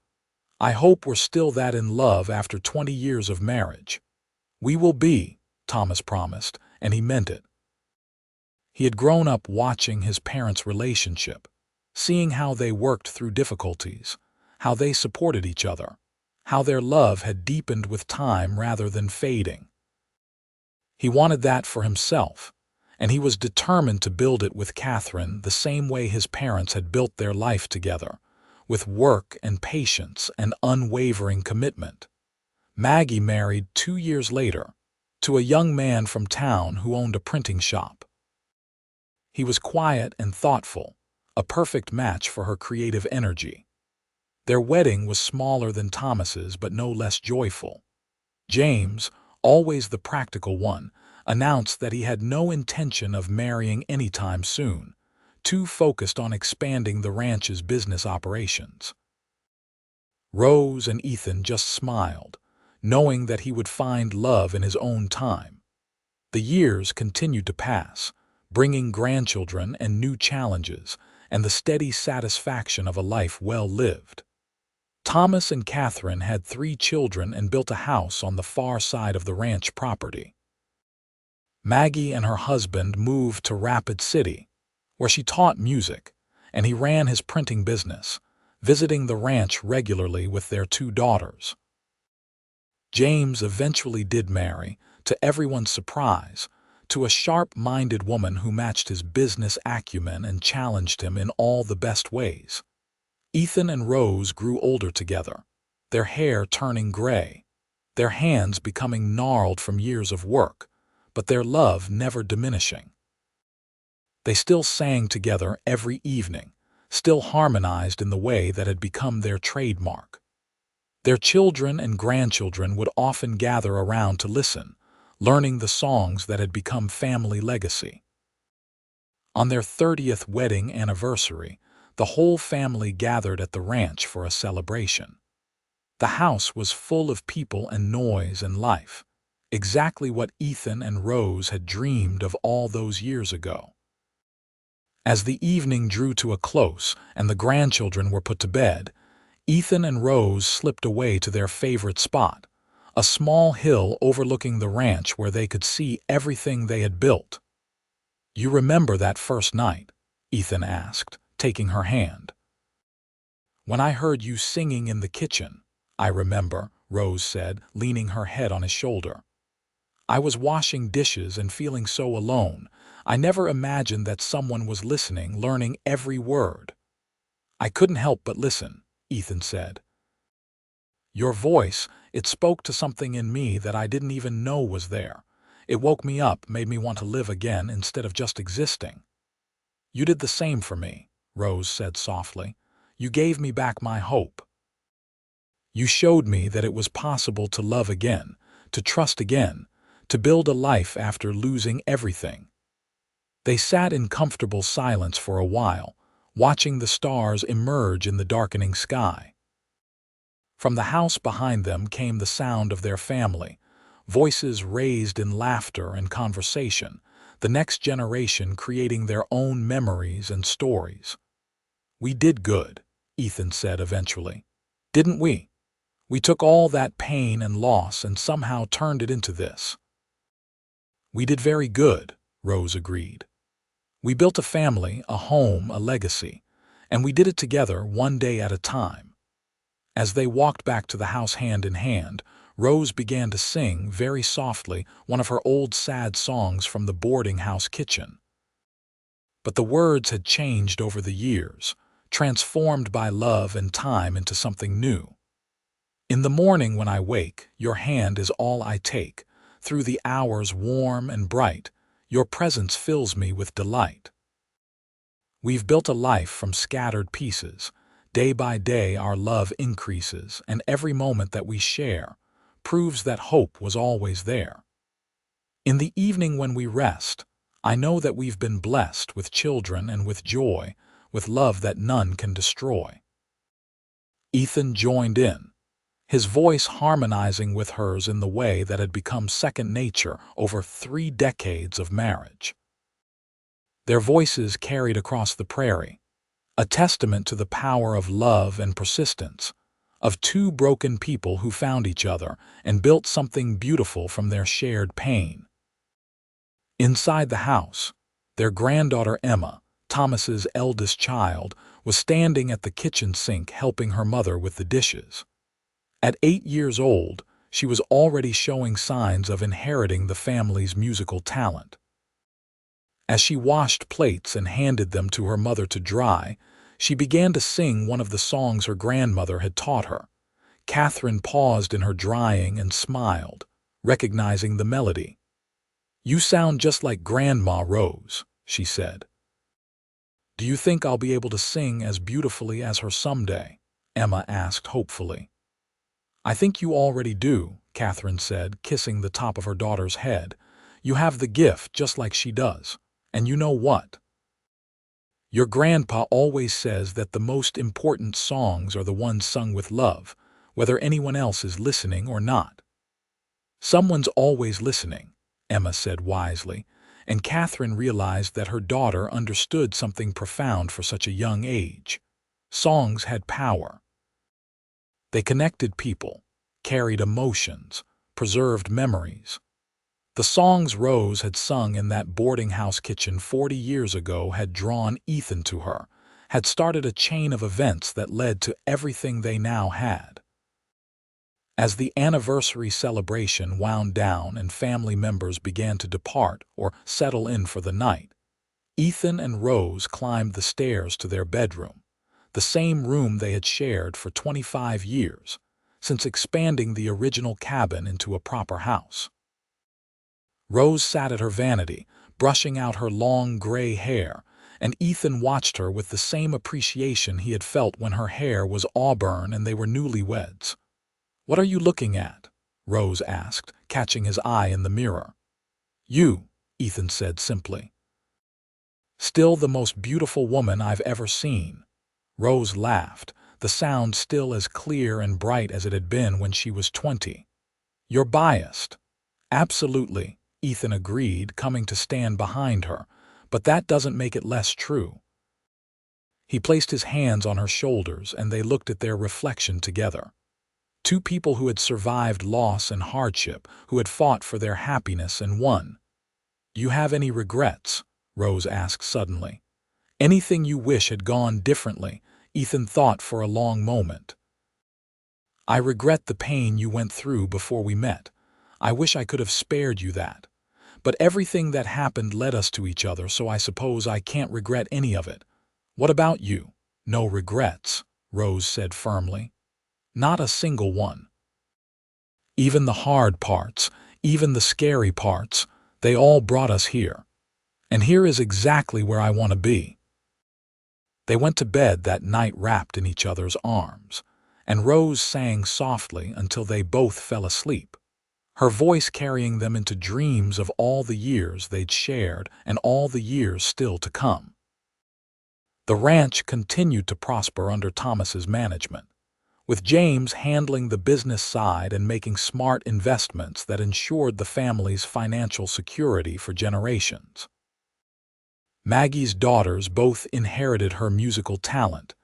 Speaker 1: "I hope we're still that in love after 20 years of marriage." "We will be," Thomas promised, and he meant it. He had grown up watching his parents' relationship, seeing how they worked through difficulties, how they supported each other, how their love had deepened with time rather than fading. He wanted that for himself, and he was determined to build it with Catherine the same way his parents had built their life together, with work and patience and unwavering commitment. Maggie married 2 years later to a young man from town who owned a printing shop. He was quiet and thoughtful, a perfect match for her creative energy. Their wedding was smaller than Thomas's but no less joyful. James, always the practical one, announced that he had no intention of marrying anytime soon, too focused on expanding the ranch's business operations. Rose and Ethan just smiled, knowing that he would find love in his own time. The years continued to pass, bringing grandchildren and new challenges, and the steady satisfaction of a life well lived. Thomas and Catherine had 3 children and built a house on the far side of the ranch property. Maggie and her husband moved to Rapid City, where she taught music, and he ran his printing business, visiting the ranch regularly with their 2 daughters. James eventually did marry, to everyone's surprise, to a sharp-minded woman who matched his business acumen and challenged him in all the best ways. Ethan and Rose grew older together, their hair turning gray, their hands becoming gnarled from years of work, but their love never diminishing. They still sang together every evening, still harmonized in the way that had become their trademark. Their children and grandchildren would often gather around to listen, learning the songs that had become family legacy. On their 30th wedding anniversary, the whole family gathered at the ranch for a celebration. The house was full of people and noise and life, exactly what Ethan and Rose had dreamed of all those years ago. As the evening drew to a close and the grandchildren were put to bed, Ethan and Rose slipped away to their favorite spot, a small hill overlooking the ranch where they could see everything they had built. "You remember that first night?" Ethan asked, taking her hand. "When I heard you singing in the kitchen, I remember," Rose said, leaning her head on his shoulder. "I was washing dishes and feeling so alone. I never imagined that someone was listening, learning every word." "I couldn't help but listen," Ethan said. "Your voice, it spoke to something in me that I didn't even know was there. It woke me up, made me want to live again instead of just existing." "You did the same for me," Rose said softly. "You gave me back my hope. You showed me that it was possible to love again, to trust again, to build a life after losing everything." They sat in comfortable silence for a while, watching the stars emerge in the darkening sky. From the house behind them came the sound of their family, voices raised in laughter and conversation, the next generation creating their own memories and stories. "We did good," Ethan said eventually. "Didn't we? We took all that pain and loss and somehow turned it into this." "We did very good," Rose agreed. "We built a family, a home, a legacy, and we did it together, one day at a time." As they walked back to the house hand in hand, Rose began to sing, very softly, one of her old sad songs from the boarding house kitchen. But the words had changed over the years, transformed by love and time into something new. "In the morning when I wake, your hand is all I take. Through the hours warm and bright, your presence fills me with delight. We've built a life from scattered pieces. Day by day our love increases, and every moment that we share proves that hope was always there. In the evening when we rest, I know that we've been blessed with children and with joy, with love that none can destroy." Ethan joined in, his voice harmonizing with hers in the way that had become second nature over 3 decades of marriage. Their voices carried across the prairie, a testament to the power of love and persistence, of 2 broken people who found each other and built something beautiful from their shared pain. Inside the house, their granddaughter Emma, Thomas's eldest child, was standing at the kitchen sink helping her mother with the dishes. At 8 years old, she was already showing signs of inheriting the family's musical talent. As she washed plates and handed them to her mother to dry, She began to sing one of the songs her grandmother had taught her. Catherine paused in her drying and smiled, recognizing the melody. "You sound just like Grandma Rose," she said. "Do you think I'll be able to sing as beautifully as her someday?" Emma asked hopefully. "I think you already do," Catherine said, kissing the top of her daughter's head. "You have the gift just like she does. And you know what? Your grandpa always says that the most important songs are the ones sung with love, whether anyone else is listening or not." "Someone's always listening," Emma said wisely, and Catherine realized that her daughter understood something profound for such a young age. Songs had power. They connected people, carried emotions, preserved memories. The songs Rose had sung in that boarding house kitchen 40 years ago had drawn Ethan to her, had started a chain of events that led to everything they now had. As the anniversary celebration wound down and family members began to depart or settle in for the night, Ethan and Rose climbed the stairs to their bedroom, the same room they had shared for 25 years, since expanding the original cabin into a proper house. Rose sat at her vanity, brushing out her long gray hair, and Ethan watched her with the same appreciation he had felt when her hair was auburn and they were newlyweds. "What are you looking at?" Rose asked, catching his eye in the mirror. "You," Ethan said simply. "Still the most beautiful woman I've ever seen." Rose laughed, the sound still as clear and bright as it had been when she was 20. "You're biased." "Absolutely," Ethan agreed, coming to stand behind her, "but that doesn't make it less true." He placed his hands on her shoulders and they looked at their reflection together. Two people who had survived loss and hardship, who had fought for their happiness and won. "Do you have any regrets?" Rose asked suddenly. "Anything you wish had gone differently?" Ethan thought for a long moment. "I regret the pain you went through before we met. I wish I could have spared you that. But everything that happened led us to each other, so I suppose I can't regret any of it." "What about you?" "No regrets," Rose said firmly. "Not a single one. Even the hard parts, even the scary parts, they all brought us here. And here is exactly where I want to be." They went to bed that night wrapped in each other's arms, and Rose sang softly until they both fell asleep, her voice carrying them into dreams of all the years they'd shared and all the years still to come. The ranch continued to prosper under Thomas's management, with James handling the business side and making smart investments that ensured the family's financial security for generations. Maggie's daughters both inherited her musical talent,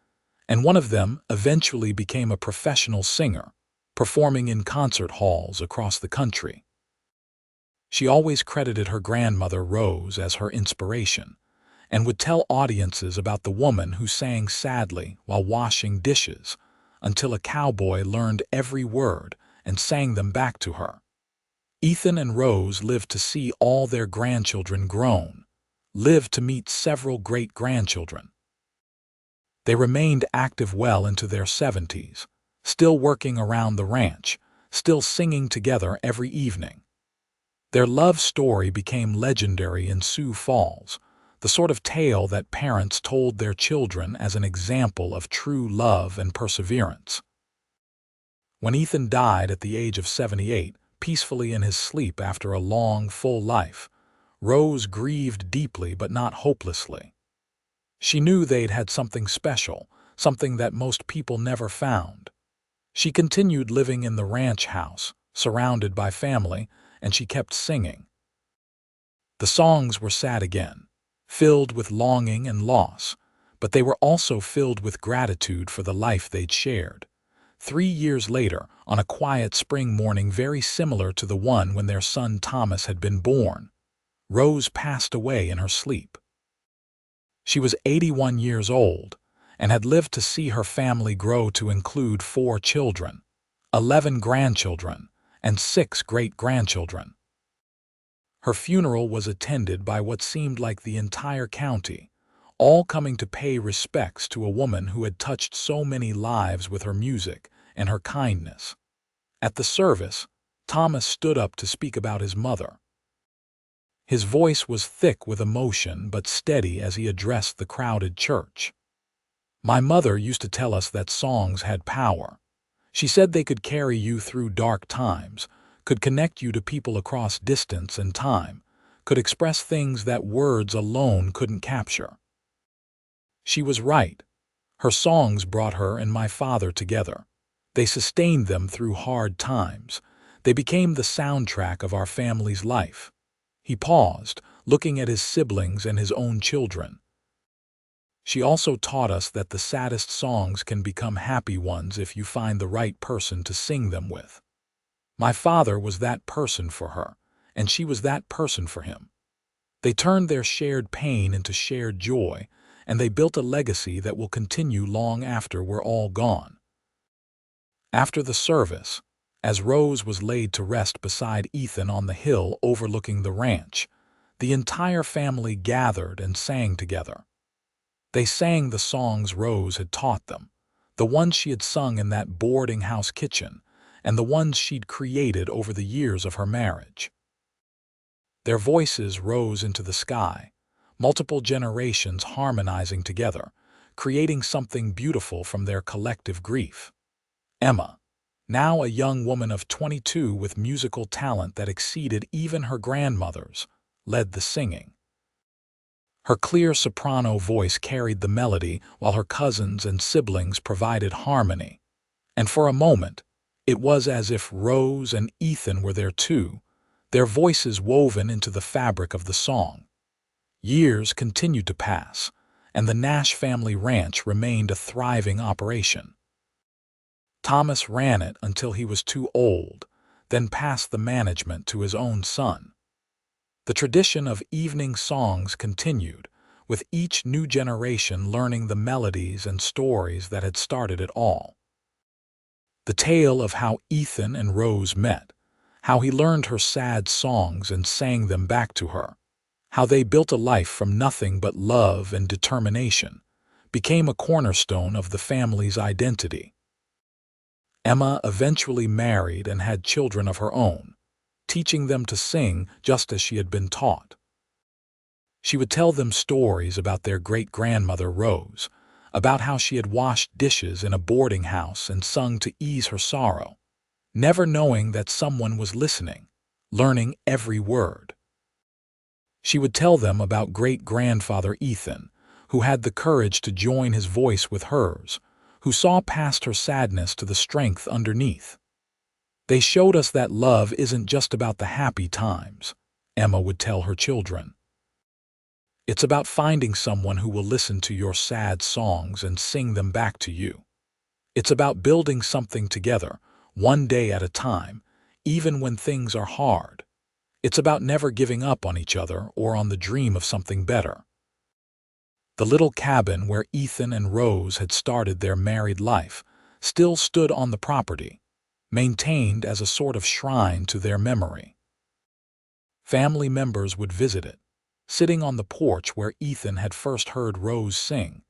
Speaker 1: and one of them eventually became a professional singer, performing in concert halls across the country. She always credited her grandmother Rose as her inspiration, and would tell audiences about the woman who sang sadly while washing dishes, until a cowboy learned every word and sang them back to her. Ethan and Rose lived to see all their grandchildren grown, lived to meet several great-grandchildren. They remained active well into their 70s, still working around the ranch, still singing together every evening. Their love story became legendary in Sioux Falls, the sort of tale that parents told their children as an example of true love and perseverance. When Ethan died at the age of 78, peacefully in his sleep after a long, full life, Rose grieved deeply but not hopelessly. She knew they'd had something special, something that most people never found. She continued living in the ranch house, surrounded by family, and she kept singing. The songs were sad again, filled with longing and loss, but they were also filled with gratitude for the life they'd shared. 3 years later, on a quiet spring morning very similar to the one when their son Thomas had been born, Rose passed away in her sleep. She was 81 years old and had lived to see her family grow to include 4 children, 11 grandchildren, and 6 great-grandchildren. Her funeral was attended by what seemed like the entire county, all coming to pay respects to a woman who had touched so many lives with her music and her kindness. At the service, Thomas stood up to speak about his mother. His voice was thick with emotion but steady as he addressed the crowded church. "My mother used to tell us that songs had power. She said they could carry you through dark times, could connect you to people across distance and time, could express things that words alone couldn't capture. She was right. Her songs brought her and my father together. They sustained them through hard times. They became the soundtrack of our family's life." He paused, looking at his siblings and his own children. "She also taught us that the saddest songs can become happy ones if you find the right person to sing them with. My father was that person for her, and she was that person for him. They turned their shared pain into shared joy, and they built a legacy that will continue long after we're all gone." After the service, as Rose was laid to rest beside Ethan on the hill overlooking the ranch, the entire family gathered and sang together. They sang the songs Rose had taught them, the ones she had sung in that boarding house kitchen, and the ones she'd created over the years of her marriage. Their voices rose into the sky, multiple generations harmonizing together, creating something beautiful from their collective grief. Emma, now a young woman of 22 with musical talent that exceeded even her grandmother's, led the singing. Her clear soprano voice carried the melody while her cousins and siblings provided harmony. And for a moment, it was as if Rose and Ethan were there too, their voices woven into the fabric of the song. Years continued to pass, and the Nash family ranch remained a thriving operation. Thomas ran it until he was too old, then passed the management to his own son. The tradition of evening songs continued, with each new generation learning the melodies and stories that had started it all. The tale of how Ethan and Rose met, how he learned her sad songs and sang them back to her, how they built a life from nothing but love and determination, became a cornerstone of the family's identity. Emma eventually married and had children of her own, teaching them to sing just as she had been taught. She would tell them stories about their great-grandmother Rose, about how she had washed dishes in a boarding house and sung to ease her sorrow, never knowing that someone was listening, learning every word. She would tell them about great-grandfather Ethan, who had the courage to join his voice with hers, who saw past her sadness to the strength underneath. "They showed us that love isn't just about the happy times," Emma would tell her children. "It's about finding someone who will listen to your sad songs and sing them back to you. It's about building something together, one day at a time, even when things are hard. It's about never giving up on each other or on the dream of something better." The little cabin where Ethan and Rose had started their married life still stood on the property, maintained as a sort of shrine to their memory. Family members would visit it, sitting on the porch where Ethan had first heard Rose sing,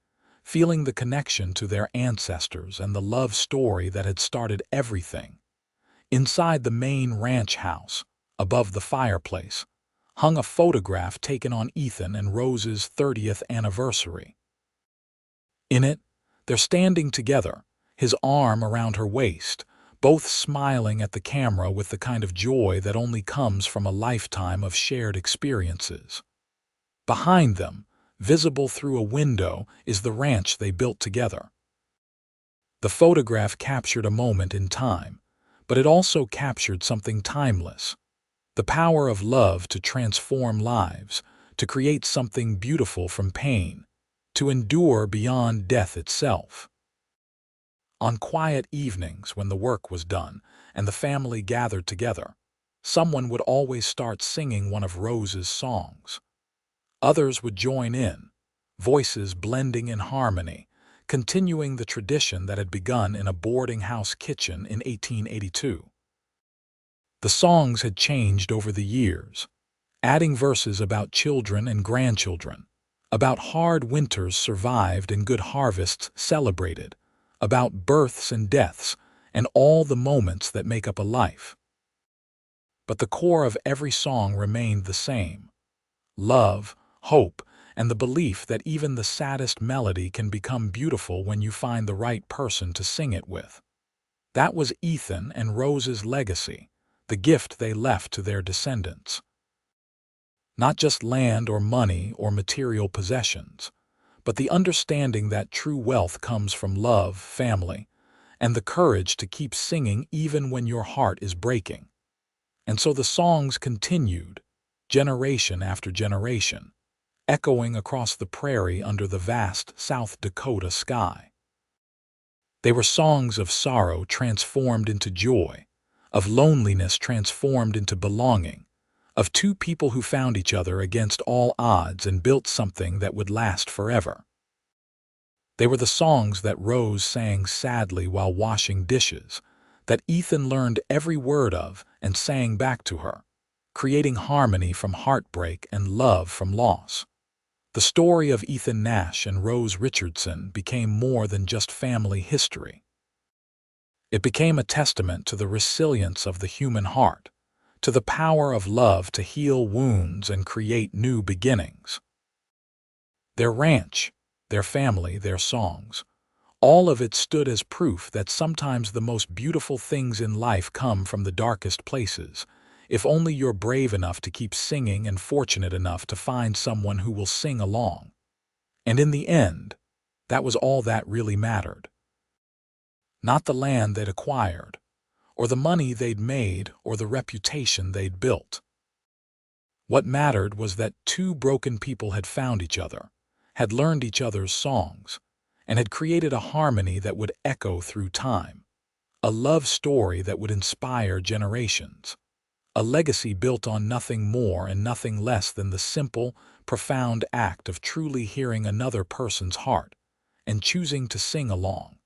Speaker 1: feeling the connection to their ancestors and the love story that had started everything. Inside the main ranch house, above the fireplace, hung a photograph taken on Ethan and Rose's 30th anniversary. In it, they're standing together, his arm around her waist, both smiling at the camera with the kind of joy that only comes from a lifetime of shared experiences. Behind them, visible through a window, is the ranch they built together. The photograph captured a moment in time, but it also captured something timeless. The power of love to transform lives, to create something beautiful from pain, to endure beyond death itself. On quiet evenings when the work was done and the family gathered together, someone would always start singing one of Rose's songs. Others would join in, voices blending in harmony, continuing the tradition that had begun in a boarding house kitchen in 1882. The songs had changed over the years, adding verses about children and grandchildren, about hard winters survived and good harvests celebrated, about births and deaths, and all the moments that make up a life. But the core of every song remained the same: love, hope, and the belief that even the saddest melody can become beautiful when you find the right person to sing it with. That was Ethan and Rose's legacy, the gift they left to their descendants. Not just land or money or material possessions, but the understanding that true wealth comes from love, family, and the courage to keep singing even when your heart is breaking. And so the songs continued, generation after generation, echoing across the prairie under the vast South Dakota sky. They were songs of sorrow transformed into joy, of loneliness transformed into belonging, of two people who found each other against all odds and built something that would last forever. They were the songs that Rose sang sadly while washing dishes, that Ethan learned every word of and sang back to her, creating harmony from heartbreak and love from loss. The story of Ethan Nash and Rose Richardson became more than just family history. It became a testament to the resilience of the human heart, to the power of love to heal wounds and create new beginnings. Their ranch, their family, their songs, all of it stood as proof that sometimes the most beautiful things in life come from the darkest places, if only you're brave enough to keep singing and fortunate enough to find someone who will sing along. And in the end, that was all that really mattered. Not the land they'd acquired, or the money they'd made, or the reputation they'd built. What mattered was that two broken people had found each other, had learned each other's songs, and had created a harmony that would echo through time, a love story that would inspire generations, a legacy built on nothing more and nothing less than the simple, profound act of truly hearing another person's heart and choosing to sing along.